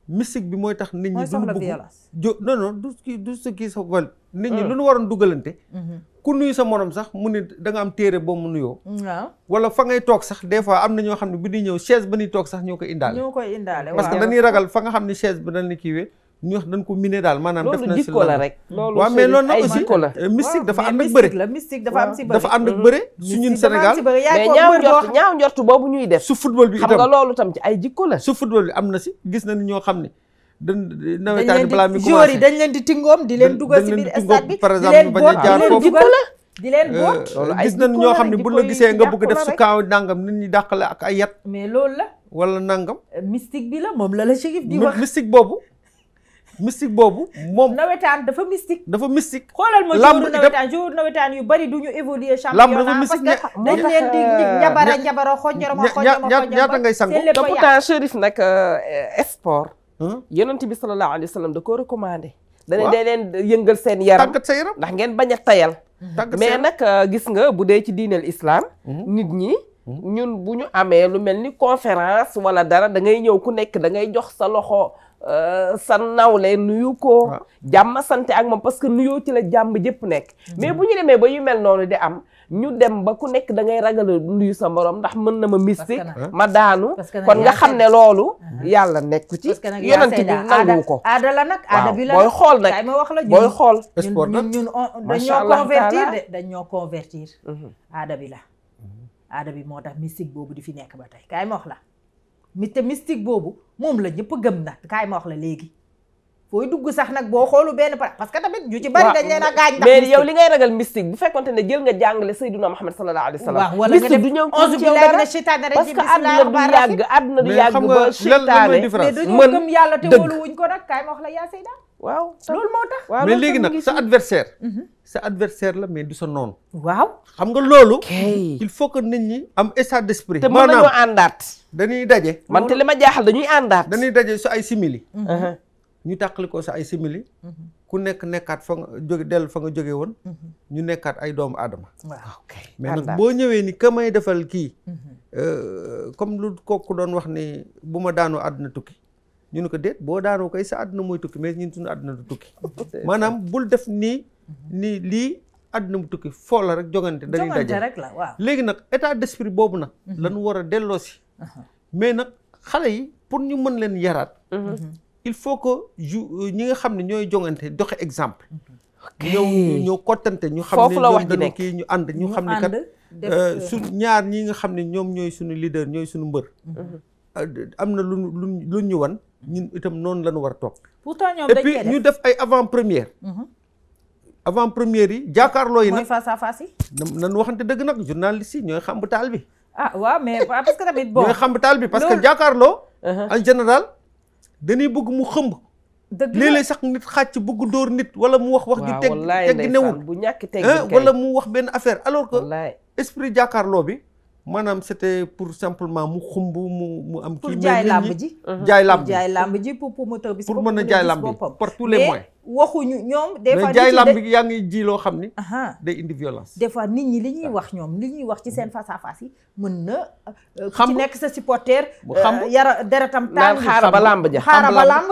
C: mystique bi mooy tax nit ñi duñu bëgg non du ce qui sa vol nit ñi lu ñu waroon dugalante ku nuyu sa morom sax mu ne da nga am téere boo mu nuyoo
A: waaw
C: wala fa ngay toog sax des fois am na ñoo xam ne bu ñuy ñëw chaise ba ñuy toog sax ñoo koy indaale parce que dañuy ragal fa nga xam ne chaise bi dañ ni kiiwee ñu wax dañ ko miné daal maanaam def na si
B: jikko la rek
C: waaw mais loolu nag aussi mystique dafa ànd ak bëre
A: mystique dafa am si bëre
C: dafa ànd ak bëre su ñun Sénégal
B: mais ñaaw njortu boobu ñuy def
C: su football bi itam
B: xam nga loolu tam ci ay jikko la
C: su football bi am na si gis nañ ñoo xam ne nawetaan balaa mi
A: joueurs yi dañ leen di tingoom di leen dugal si biir stade bi
C: par exemple bañ a jaar foofu
A: di leen boot
C: gis nañ ñoo xam ne bu la gisee nga bëgg def su kaaw nangam nit ñi dàqale ak ay yat
A: mais loolu la
C: wala nangam
A: mystique bi la moom la Chérif di wax
C: mystique boobu moom
A: nawetaan dafa mystique
C: xoolal
A: ma jour nawetaan yu bari du ñu évoluer championnat parce que dañ leen di njabara xonjoroma
C: ñaata ngay sangu
B: te pourtant Chérif nag sport yonent bi sallallahu alayhi wa sallam da ko recommandé dana dee leen yëngal seen yaram
C: tàggat sa yaram
B: ndax ngeen bañ a tayal mais nag gis nga bu dee ci diineel islam nit ñi ñun bu ñu amee lu mel ni conférence wala dara da ngay ñëw ku nekk da ngay jox sa loxo sa nawle nuyu ko jàmm sante ak moom parce que nuyoo ci la jàmm jëpp nekk mais bu ñu demee ba yu mel noonu di am ñu dem ba ku nekk da ngay ragal nuyu sa morom ndax mën na ma mystique ma daanu kon nga xam ne loolu yàlla nekku ci yonent bi nangu ko
A: aada la nag aada bi la
B: booy xool nag
A: ma wax la
B: booy xool
A: ñun dañoo convertir de dañoo convertir aada bi la aada bi moo tax mystique boobu di fi nekk ba tey kaay ma wax la te mystique boobu moom la ñëpp gëm nag kaay ma wax la léegi fooy dugg sax nag boo xoolu benn parce que tamit ñu ci bari dañ leen a gaañ ndax
B: mais yow li ngay ragal mystique bu fekkonte ne jël nga jàngale Seydina Muhammad sallallahu alayhi wa sallam
A: wala nga def
B: du ñëw
A: onze billahi mina shaytaani
B: parce
A: rajim
B: que àdduna du yàgg ba seytaane
A: mais dañoo gëm yàlla te wóolu wuñ ko nag kaay ma wax la yaa Seyda
B: waaw
A: loolu moo tax
C: mais léegi nag sa adversaire la mais du sa noonu
A: waaw
C: xam nga loolu il faut que nit ñi am état d'esprit
B: te mën nañoo àndaat
C: dañuy daje
B: man te li ma jaaxal dañuy àndaat
C: dañuy daje su ay simili ñu tàqali ko sa ay simili ku nekkaat fa nga jóge dellu fa nga jóge woon ñu nekkaat ay doomu aadama mais nag boo ñëwee ni ka may defal kii comme lu kooku doon wax ni bu ma daanoo àdduna tukki ñu ne ko déet boo daanoo koy sa àdduna mooy tukki mais ñun suñu àdduna du tukki maanaam bul def nii lii àdduna mu tukki foo la rek jogante dañuy daje
A: rek la waaw
C: léegi nag état d'esprit boobu nag lañu war a delloo si mais nag xale yi pour ñu mën leen yaraat il faut que ñi nga xam ne ñooy jongante joxe exemple ñëw kottante ñu xam ne ñoom dañu kii ñu ànd ñu xam ne kat su ñaar ñi nga xam ne ñoom ñooy suñu leader ñooy suñu mbër am na lu ñu wan ñun itam noonu lañu war a toog
A: pourtant ñoom
C: et puis ñu def ay avant première yi jàkkaarloo yi nag
A: mooy face à face yi
C: nan waxante dëgg nag journaliste yi ñooy xam taal bi
A: waaw mais parce que tamit bon
C: ñooy xam taal bi parce que jàkkaarloo en général dañuy bëgg mu xëmb léeg-léeg sax nit xàcc bëgg dóor nit wala mu wax ju teggi newul
B: bu ñàkk teggi
C: wala mu wax benn affaire alors que esprit jàkkaarloo bi maanaam c'était pour simplement mu xumb mu am kii
A: jaay làmb ji
C: jaay làmb
A: ji pour promoteur bi
C: pour mën a jaay làmb bi par tous les moyens
A: waxuñu ñoom des fois
C: mais jaay làmb bi yaa ngi ji loo xam ni day indi violence
A: des fois nit ñi li ñuy wax ñoom li ñuy wax ci seen face à face yi mën na ci nekk sa supporter yara deretam tàng
B: xaaral ba làmb ja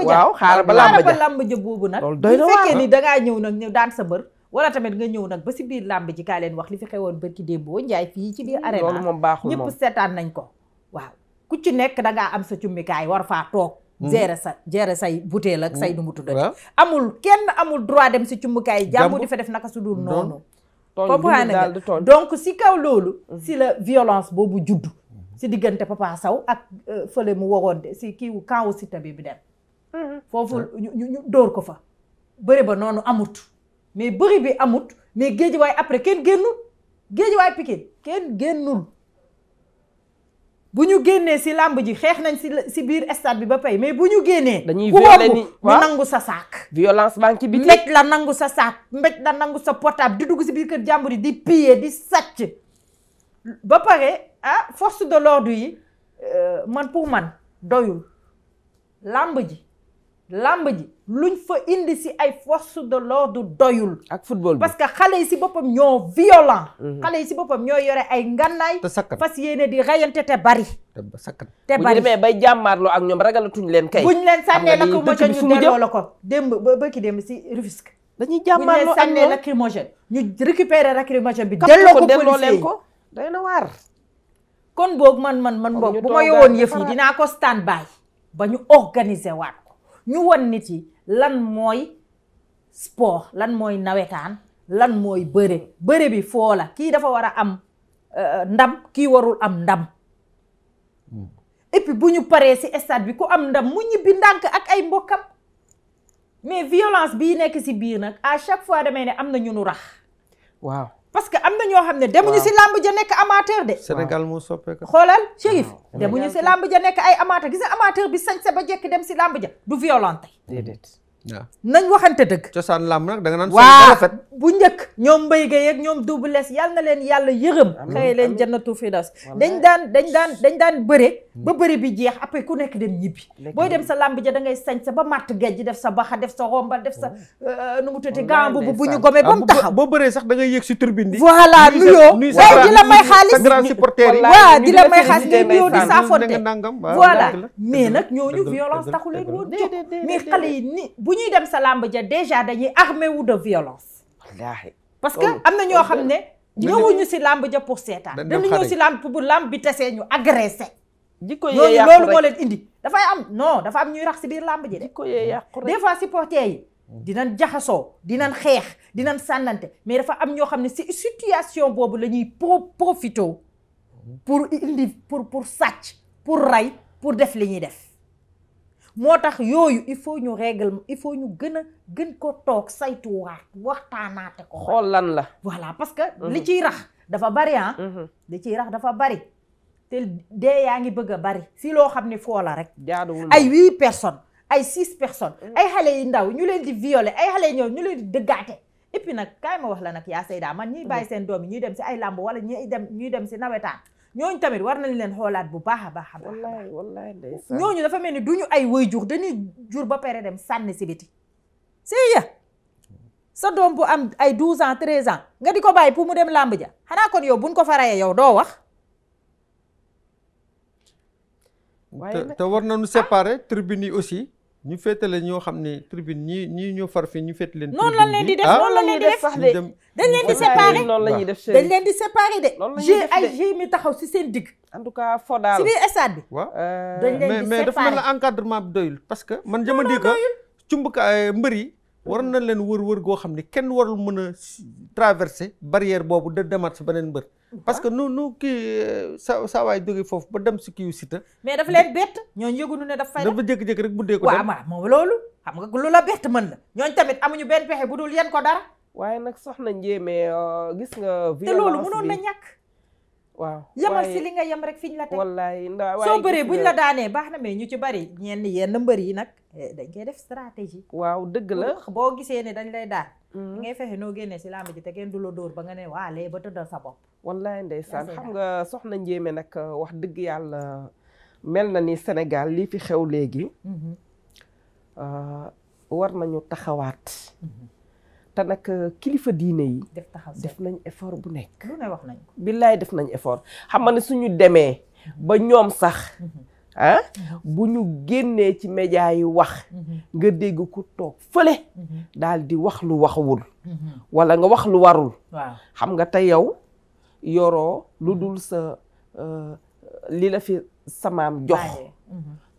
A: waaw
B: xaaral ba
A: làmb ja boobu nag bu fekkee ni dangaa ñëw nag ñëw daan sa bër wala tamit nga ñëw nag ba si biir làmb ji kaa leen wax li fi xewoon bërki démboo njaay fii ci biir arena
B: loolu moom baaxul moom
A: ñëpp seetaan nañ ko waaw ku ci nekk dangaa am sa cummikaay war faa toog gérer say butéel ak say nu mu tuddati amul kenn amul droit dem si cummukaay jàmbur di fa def naka su dul noonu comprendre nga donc si kaw loolu si la violence boobu juddu si diggante Papa Sow ak fële mu waroon de si kii camp Siteu bi dem foofu ñu dóor ko fa bëri ba noonu amut mais bëri bi amut mais Guédiawaye après kenn génnul Guédiawaye Pikine kenn génnul bu ñu génnee si làmb ji xeex nañ si biir stade bi ba pay mais bu ñu génnee
B: dañuy
A: ku romb ñu nangu sa saak
B: violence baa ngi ci biti
A: mbéj la nangu sa saak mbéj la nangu sa portable di dugg si biir kër jàmbur yi di piller di sàcc ba pare force de l'ordre yi man pour man doyul làmb ji luñ fa indi si ay force de l'ordre doyul
B: ak football bi
A: parce que xale yi si boppam ñoo violent xale yi si boppam ñoo yore ay ngannaay fas yéene di rayante te bari te
B: bu ñu demee bay jàmmaarloo ak ñoom ragalatuñ leen kay
A: buñ leen sànnee lacrymogène ñu delloo la ko démb ba ki démb si Rufisque
B: dañuy jàmmaarloo ak ñoom
A: buñ leen sànnee lacrymogène ñu récupérer lacrymogène bi delloo
B: leen ko day na waar
A: kon boog man boog bu ma yowoon yëf yi dinaa ko stand by ba ñu organiser waat ko ñu won nit yi lan mooy sport lan mooy nawetaan lan mooy bëre bi foo la kii dafa war a am ndam kii warul am ndam et puis bu ñu paree ci stade bi ku am ndam mu ñibbi ndànk ak ay mbokkam mais violence bii nekk ci biir nag à chaque fois damay ne am na ñu nu rax
B: waaw
A: parce que am na ñoo xam ne demuñu ci làmb ja nekk amateur de
C: Sénégal moo soppeeku
A: xoolal Chérif demuñu ci làmb ja nekk ay amateur gis nga amateur bi sañse ba jekki dem ci làmb ja du violente
B: déedéet
C: waaw
A: nañ waxante dëgg
C: cosaan làmb nag da nga naan
A: waaw bu njëkk ñoom Mbaye Gueye ak ñoom Double Less yàlla na leen yàlla yërëm xëye leen jannatu firdaws dañ daan bëre ba bëre bi jeex après ku nekk dem ñibbi booy dem sa làmb ja da ngay sañ sa ba matt gejj def sa baxa def sa rombal def sa nu mu tëddee gant bu ñu gomee ba mu taxaw
C: boo bëree sax da ngay yëg si turbine bi
A: voilà nuyoo waaye di la may xaalis
C: sa grand supporter yi
A: waaw di la may xaalis ngay nuyoo di saafonte
C: voilà
A: voilà mais nag ñooñu violence taxu leen woon jóg mais xale yi ni bu ñuy dem sa làmb ja déjà dañuy armé wu de violence parce que am na ñoo xam ne ñëwuñu si làmb ja pour seetaan dañu ñëw si làmb pour làmb bi tesee ñu agressé
B: jikko yee yàqu
A: loolu moo leen indi dafa am ñuy rax si biir làmb ji de
B: jikko yee yàqu rek
A: des fois supporters yi dinañ jaxasoo dinañ xeex dinañ sànnante mais dafa am ñoo xam ne si situation boobu la ñuy profité pour indi pour sàcc pour rey pour def li ñuy def moo tax yooyu il faut ñu gën ko toog saytuwaat waxtaanaate ko
B: xool lan la
A: voilà parce que li ciy rax dafa bari li ciy rax dafa bari te dee yaa ngi bëgg a bari si loo xam ne foo la rek
B: jaaduwul
A: ay 8 personnes ay 6 personnes ay xale yi ndaw ñu leen di violer ay xale yi ñëw ñu leen di dëggaate et puis nag kaay ma wax la nag yaa Seyda man ñuy bàyyi seen doom yi ñuy dem si ay làmb wala ñuy dem si nawetaan ñooñu tamit war nañ leen xoolaat bu baax a baax a baax
B: wallaay ndeysaan
A: ñooñu dafa mel ni duñu ay waajur dañuy jur ba pare dem sànni si biti sëy sa doom bu am ay 12 ans 13 ans nga di ko bàyyi pour mu dem làmb ja xanaa kon yow buñ ko farayee yow doo wax
C: te war nañu séparer tribune yi aussi ñu féetale ñoo xam ne tribune ñii ñoo far fi ñu féet leen
A: noonu lañ leen di def noonu lañ leen di def sax de dañ leen di séparer
B: noonu la ñuy def
A: dañ leen di séparer de ay mi taxaw si seen digg
B: en tout cas foo daal
A: si biir stade bi
C: waaw
A: dañ leen di
C: mais dafa mel
A: séparer
C: ne encadrement bi doyul parce que man jama di que cumbukaay mbër yi war na leen wër goo xam ne kenn warul mën a traverser barrière boobu de demaat si beneen mbër parce que nu kii sa waay jóge foofu ba dem si kiiw Siteu
A: mais dafa leen bett ñooñu yëgunu ne daf fay
C: dafa jékki-jékki rek buddee ko dem
A: waaw moom loolu xam nga lu la bett mën la ñooñu tamit amuñu benn pexe bu dul yen ko dara
B: waaye nag soxna Ndiémé gis nga
A: te loolu mënoon na ñàkk
B: waaw
A: yemal si li nga yem rek fi ñu la teg
B: wallaay
A: soo bëree buñ la daanee baax na mais ñu ci bari yenn mbër yi nag dañ koy def stratégie
B: waaw dëgg la
A: boo gisee ne dañ lay daan ngay fexe noo génnee si làmb ji te kenn du la dóor ba nga ne waa lee ba tëddal sa bopp
B: wallaay ndeysaan xam nga soxna Ndiémé nag wax dëgg yàlla mel na ni Sénégal lii fi xew léegi war nañu taxawaat te nag kilifa diine yi def nañ effort bu nekk
A: lu ne wax nañ ko
B: billaay def nañ effort xam nga ne suñu demee ba ñoom sax bu ñu génnee ci média yi wax nga dégg ku toog fële daal di wax lu waxul wala nga wax lu warul
A: waaw
B: xam nga te yow yoroo lu dul sa li la fi samaam jox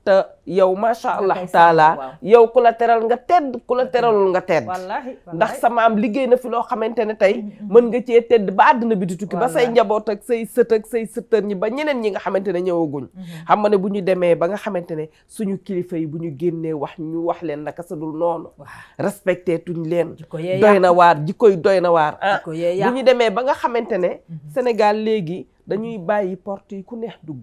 B: te yow macha allah taala yow ku la teral nga tedd ku la teralul nga tedd ndax sa maam liggéey na fi loo xamante ne tey mën nga cee tedd ba àdduna bi di tukki ba say njaboot ak say sët ak say sëtër ñi ba ñeneen ñi nga xamante ne ñëwaguñ xam nga ne bu ñu demee ba nga xamante ne suñu kilifa yi bu ñu génnee ñu wax leen naka sa dul noonu respecté tuñ leen doy na waar jikkoy doy na waar bu ñu demee ba nga xamante ne Sénégal léegi dañuy bàyyi porte yi ku neex dugg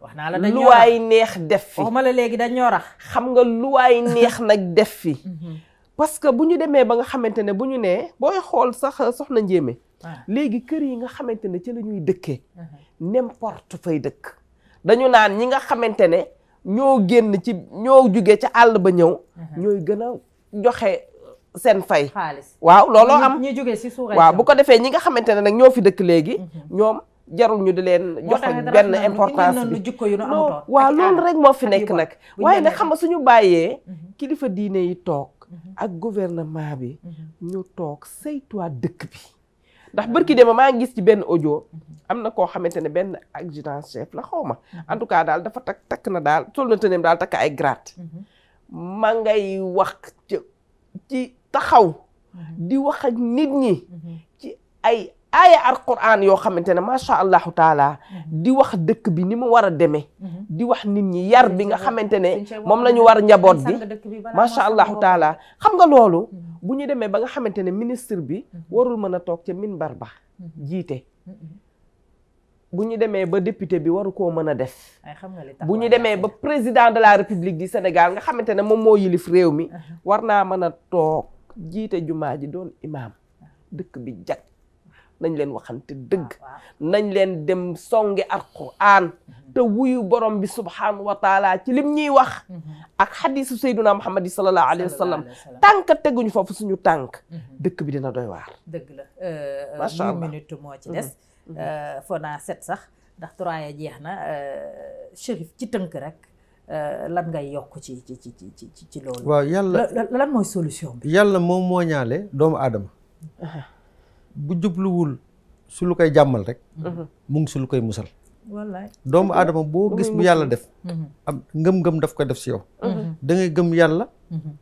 A: wax naa la dañ
B: lu waay neex def fi
A: waxuma la léegi dañ ñoo rax
B: xam nga lu waay neex nag def fi parce que bu ñu demee ba nga xamante ne bu ñu nee booy xool sax soxna Njéeme léegi kër yi nga xamante ne ci la ñuy dëkkee n'importe fay dëkk dañu naan ñi nga xamante ne ñoo génn ci ñoo jóge ca àll ba ñëw ñooy gën a joxe seen fay
A: xaalis
B: waaw looloo am
A: ñi jóge ci suuf
B: waaw bu ko defee ñi nga xamante ne nag ñoo fi dëkk léegi ñoom jarul ñu di leen jox benn importance bi non waaw loolu rek moo fi nekk nag waaye nag xam nga suñu bàyyee kilifa diine yi toog ak gouvernement bi ñu toog saytuwaat dëkk bi ndax bërki dema maa ngi gis ci benn audio am na koo xamante ne benn adjudant chef la xaw ma en tout cas daal dafa takk na daal sol na tëneem daal takk ay grade ma ngay wax ci taxaw di wax ak nit ñi ci ay aaya alquran yoo xamante ne macha allahu taala di wax dëkk bi ni mu war a demee di wax nit ñi yar bi nga xamante ne moom la ñu war njaboot bi macha allahu taala xam nga loolu bu ñu demee ba nga xamante ne ministre bi warul mën a toog ca minbar ba jiite bu ñu demee ba député bi waru koo mën a def bu ñu demee ba président de la république du Sénégal nga xamante ne moom moo yilif réew mi war naa mën a toog jiite jumaa ji doon imaam dëkk bi jag nañ leen waxante dëgg nañ leen dem songi alquran te wuyu borom bi subhanahu wa taala ci lim ñuy wax ak xadisu sayduna muhammad sallallahu alayhi wa sallam tànk teguñu foofu suñu tànk dëkk bi dina doy waar
A: dëgg la
B: macha allah
A: 8 minutes moo ci des foo naa 7 sax ndax 3 ya jeex na Chérif ci tënk rek lan ngay yokk ci loolu
C: waaw yàlla
A: lan mooy solution bi
C: yàlla moom moo ñaale doomu aadama bu jubluwul su lu koy jàmmal rek mu ngi su lu koy musal
A: wallaay
C: doomu aadama boo gis bu yàlla def am ngëm-ngëm daf ko def si yow da ngay gëm yàlla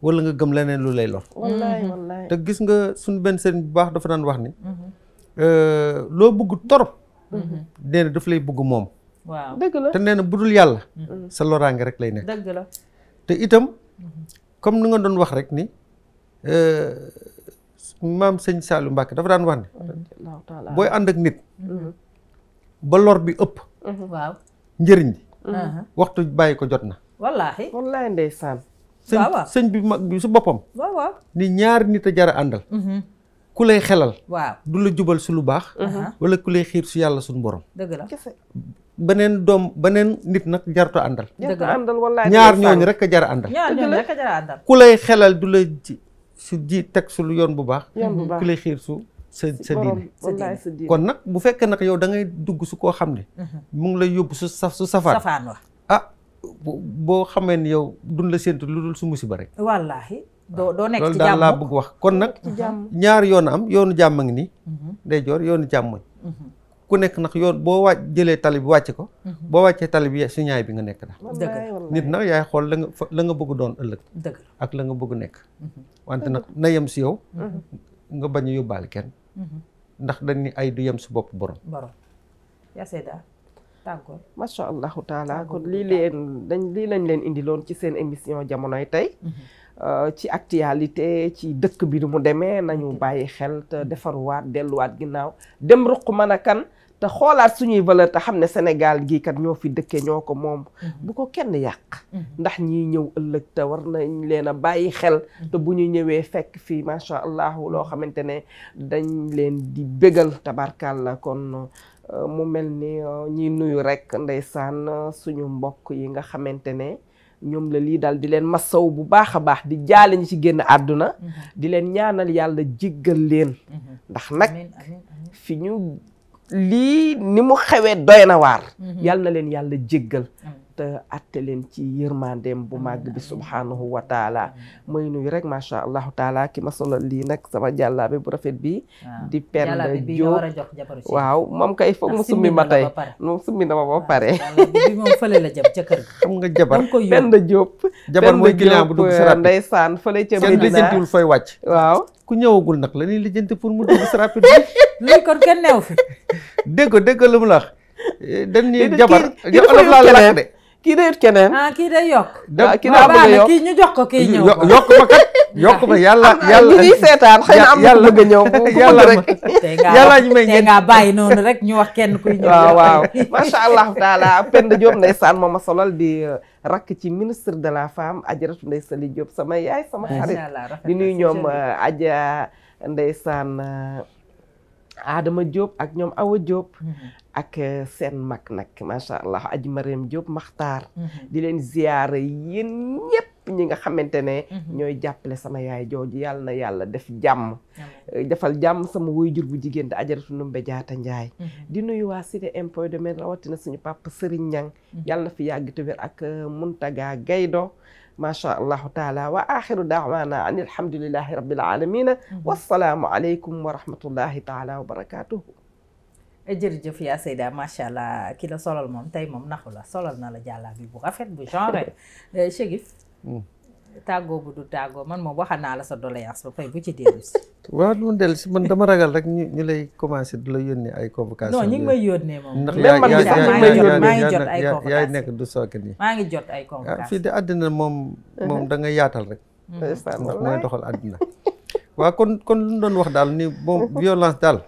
C: wala nga gëm leneen lu lay lor
B: wallaay
C: te gis nga suñu benn sëriñ bu baax dafa daan wax ni loo bëgg torop nee na daf lay bëgg moom
A: waaw
B: dëgg la
C: te nee na bu dul yàlla sa loraange rek lay nekk
A: dëgg la
C: te itam comme ni nga doon wax rek ni maam sëñ Saliou Mbacke dafa daan wax ni booy ànd ak nit ba lor bi ëpp
A: waaw
C: njëriñ bi waxtu bàyyi ko jot na
A: wallaahi
B: wallaay ndeysaan
C: sëñ bi mag bi su boppam
A: waaw
C: ni ñaari nit a jara àndal ku lay xelal
A: waaw
C: du la jubal su lu baax wala ku lay xiir su yàlla suñu borom
A: dëgg la
C: beneen nit nag jarto àndal
A: dëgg la
B: àndal wallaay
C: ñaar ñooñu rek a jara àndal
A: ñaar ñooñu rek a jara àndal
C: ku lay xelal du la ji teg su lu yoon bu baax ku lay xiir su sa diine kon nag bu fekkee nag yow da ngay dugg su koo xam ne mu ngi lay yóbbu su safaan
A: wa
C: boo xamee ni yow duñ la séntu lu dul su musiba rek
A: wallaahi doo nekk
C: loolu
A: ci jàmm
C: daal laa bëgg wax kon nag ñaari yoon am yoonu jàmm a ngi nii ndeyjoor yoonu jàmmoñ ku nekk nag yoon boo jëlee tali bi wàcc ko boo wàccee tali bi su ñaay bi nga nekk daal nit nag yaay xool la nga bëgg doon ëllëg ak la nga bëgg nekk wante nag na yem si yow nga bañ a yóbbaale kenn ndax dañ ni ay du yem si bopp borom
A: yaa Seyda tàggoo
B: macha allahu taala kon lii lañ leen indiloon ci seen émission jamonoy tey ci actualité ci dëkk bi nu mu demee nañu bàyyi xel te defaruwaat delluwaat ginnaaw dem ruq mën a kan te xoolaat suñuy valeur te xam ne Sénégal gii kat ñoo fi dëkkee ñoo ko moom bu ko kenn yàq ndax ñiy ñëw ëllëg te war nañ leen a bàyyi xel te bu ñu ñëwee fekk fii macha allah loo xamante ne dañ leen di bégal tabarkàlla kon mu mel ni ñiy nuyu rek ndeysaan suñu mbokk yi nga xamante ne ñoom la lii daal di leen masaw bu baax a baax di jaale ñi ci génn àdduna di leen ñaanal yàlla jéggal leen ndax nag fi ñu lii ni mu xewee doy na waar yàlla na leen yàlla jéggal te atte leen ci yërmandeem bu màgg bi subhanahu wa taala mooy nuyu rek macha allahu taala ki ma solal lii nag sama jàllaabe bu rafet bi di Penda Diop waaw moom kay foog mu summi ma tey moom summi na ma ba pare
A: bi moom fële la jëm ca kër ga
C: xam nga jabar
B: Penda Diop
C: jabar mooy client bu dugg si rapide
B: ndeysaan fële ca
C: kenn lijjantiwul fooy wàcc
B: waaw
C: ku ñëwagul nag la ñuy lijjanti pour mu dugg si rapide
A: luy kon kenn neew fi
C: dégg lu mu la wax dañuy jabar olof laa la lakk de
B: kii day ut keneen
A: kii day yokk
B: kii daa bëgg a yokk
A: kii ñu jox ko kii ñëw
C: yokk ma kat yokk ma yàlla
B: ñi seetaan xëy na am na bëgg a ñëw bu
C: yàlla
B: rek
C: yàlla ñu may
A: te nga bàyyi noonu rek ñu wax kenn kuy ñëw
B: waaw macha allahu taala Penda Diop ndeysaan moo ma solal di rakk ci ministre de la femme Ajaratu Ndeye Saly Diop sama yaay sama xarit di nuyu ñoom Adja ndeysaan Adama Diop ak ñoom Awa Diop ak seen mag nag macha allah Aji Mariam Diop Maxtaar di leen ziyaara yéen ñëpp ñi nga xamante ne ñooy jàppale sama yaay jooju yàlla na yàlla def jàmm defal jàmm sama waajur bu jigéen di Ajaratu Ndumbe Jaata Njaay di nuyu waa Cité Impôts et Domaines rawatina suñu papa Serigne Niang yàlla na fi yàgg te wér ak Muntaga Gaydo macha allahu taala wa axiru daawaana an alhamdulillahi rabbil alamina wassalaamu aleykum wa rahmatullahi taala wa barakatuhu
A: jërëjëf yaa Seyda macha allah ki la solal moom tey moom naxu la solal na la jàllaa bi bu rafet bu genre Chérif tàggoo bu du tàggoo man moom waxal naa la sa doléance ba fay bu ci dellu si
C: waaw du ma dellu si man dama ragal rek ñu lay commencé du la yónnee ay convocation
A: non ñi ngi may yónnee moom
C: ndax
A: maa ngi jot ay convocation
C: yaay nekk du sooke nii
A: maa ngi jot ay convocation
C: fii de àddina moom da nga yaatal rek mooy doxal àddina waaw kon lu ñu doon wax daal ni bon violence daal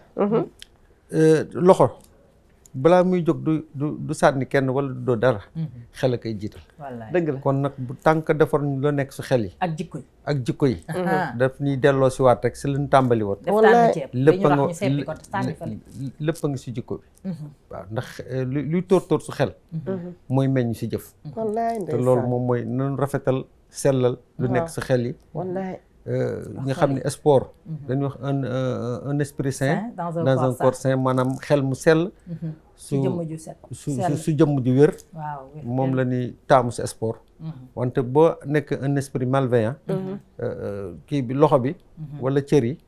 C: loxo balaa muy jóg du sànni kenn wala du doo dara xel a koy jiital
B: dëgg la
C: kon nag bu tànk defar ñu la nekk su xel yi ak jikko yi daf ñuy delloo si waat rek si lañ tàmbali woon lépp a ngi si jikko bi waaw ndax luy tóor su xel mooy meññ si jëf te loolu moom mooy nanu rafetal sellal lu nekk si xel yi nga xam ne sport dañuy wax un esprit sain dans un corps sain maanaam xel mu sell su jëmm ju wér moom la ñuy taamu si sport wante boo nekk un esprit malveillant kii bi loxo bi wala cër yi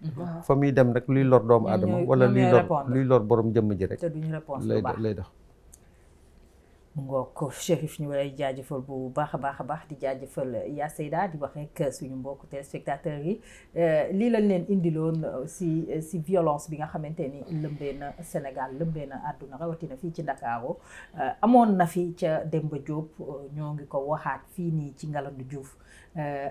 C: fa muy dem rek luy lor doomu aadama wala luy lor borom jëmm ji rek lay dox
A: mu ngoo ko Chérif ñu lay jaajëfal bu baax a baax di jaajëfal yaa Seyda di wax rek suñu mbokku téléspectateurs yi lii lañ leen indiloon si violence bi nga xamante ni lëmbee na Sénégal lëmbee na àdduna rawatina fii ci Ndakaaru amoon na fi ca Demba Diop ñoo ngi ko waxaat fii nii ci Ngalandou Diouf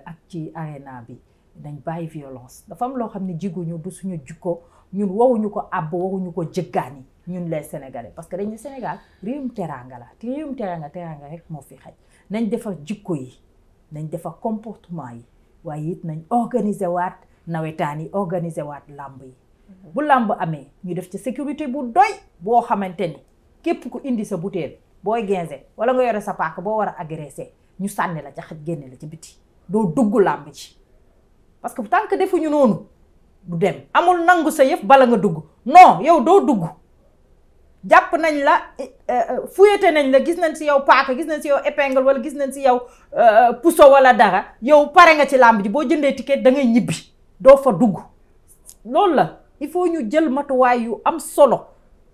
A: ak ci arena bi dañ bàyyi violence dafa am loo xam ne jiguñu du suñu jikko ñun wawuñu ko àbb wawuñu ko jëggaani ñun les Sénégalais parce que dañu Sénégal réewum teraanga la te réewum teraanga rek moo fi xaj nañ defar jikko yi nañ defar comportement yi waaye it nañ organiser waat nawetaan yi organiser waat làmb yi bu làmb amee ñu def ci sécurité bu doy boo xamante ni képp ku indi sa butéel booy ginze wala nga yore sa paaka boo war a agressé ñu sànni la ca xaj génne la ci biti doo dugg làmb ji parce que tant que defuñu noonu du dem amul nangu sa yëf bala nga dugg non yow doo dugg jàpp nañ la fuyete nañ la gis nañ si yow paaka gis nañ si yow épingle wala gis nañ si yow puso wala dara yow pare nga ci làmb ji boo jëndee ticket da ngay ñibbi doo fa dugg loolu la il faut ñu jël matuwaay yu am solo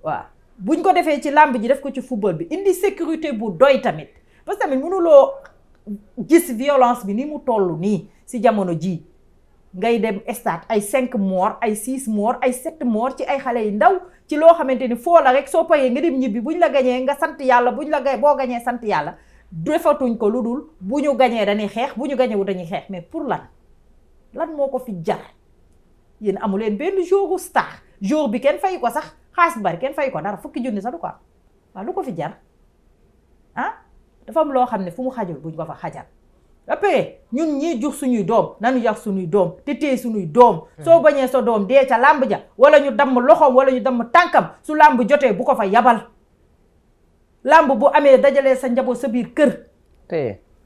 A: waaw buñ ko defee ci làmb ji def ko ci football bi indi sécurité bu doy tamit parce que tamit mënuloo gis violence bi ni mu toll nii si jamono ji ngay dem stade ay 5 morts ay 6 morts ay 7 morts ci ay xale yu ndaw ci loo xamante ni foo la rek soo payee nga dem ñibbi buñ la gañee nga sant yàlla boo gañee sant yàlla defatuñ ko lu dul bu ñu gañee dañuy xeex bu ñu gañewu dañuy xeex mais pour lan moo ko fi jar yéen amu leen benn jouru star jour bi kenn fay ko sax xaalis bari kenn fay ko dara fukki junni sax du ko am waaw lu ko fi jar dafa am loo xam ne fu mu xajul buñ ko fa xajal après ñun ñii jur suñuy doom nañu yar suñuy doom te téye suñuy doom soo bañee sa doom dee ca làmb ja wala ñu damm loxoom wala ñu damm tànkam su làmb jotee bu ko fa yabal làmb bu amee dajalee sa njaboot sa biir kër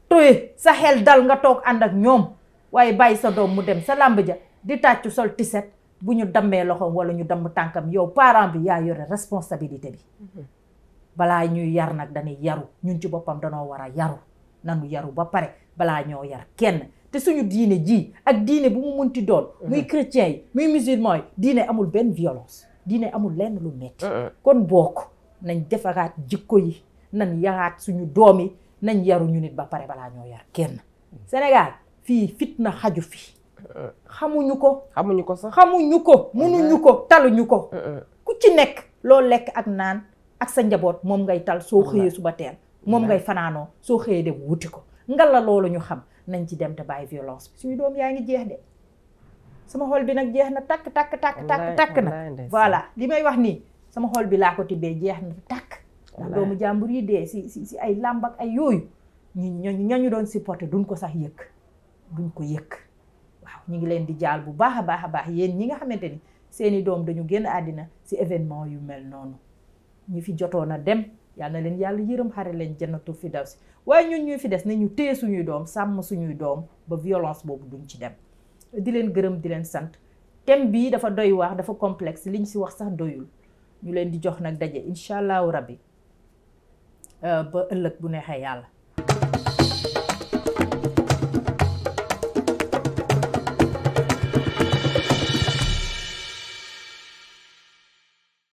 A: toye sa xel dal nga toog ànd ak ñoom waaye bàyyi sa doom mu dem sa làmb ja di tàccu sol tiset bu ñu dammee loxoom wala ñu damm tànkam yow parent bi yaa yore responsabilité bi balaa ñuy yar nag dañuy yaru ñun ci boppam danoo war a yaru nanu yaru ba pare balaa ñoo yar kenn te suñu diine ji ak diine bu mu munti doon muy chrétien yi muy musulman yi diine amul benn violence diine amul lenn lu metti kon bokk nañ defaraat jikko yi nañ yaraat suñu doom yi nañ yaru ñu nit ba pare balaa ñoo yar kenn Sénégal fii fitna xaju fi xamuñu ko sax xamuñu ko munuñu ko taluñu ko ku ci nekk loo lekk ak naan ak sa njaboot moom ngay tal soo xëyee suba teel moom ngay fanaanoo soo xëyee dem wuti ko ngalla loolu ñu xam nañ ci dem te bàyyi violence bi suñu doom yaa ngi jeex de sama xol bi nag jeex na takk na voilà li may wax nii sama xol bi laa ko tibbee jeex na takk ndax doomu jàmbur yi dee si ay làmb ak ay yooyu ñañu doon supporté duñ ko sax yëg duñ ko yëg waaw ñu ngi leen di jaal bu baax a baax yéen ñi nga xamante ni seeni doom dañu génn àddina si événement yu mel noonu ñi fi jotoon a dem yal na leen yàlla yërëm xare leen jannatul firdawsi waaye ñun ñuy fi des nañu téye suñuy doom sàmm suñuy doom ba violence boobu duñ ci dem di leen gërëm di leen sant thème bii dafa doy wax dafa complexe liñ si wax sax doyul ñu leen di jox nag daje incha allahu rabbi ba ëllëg bu neexee yàlla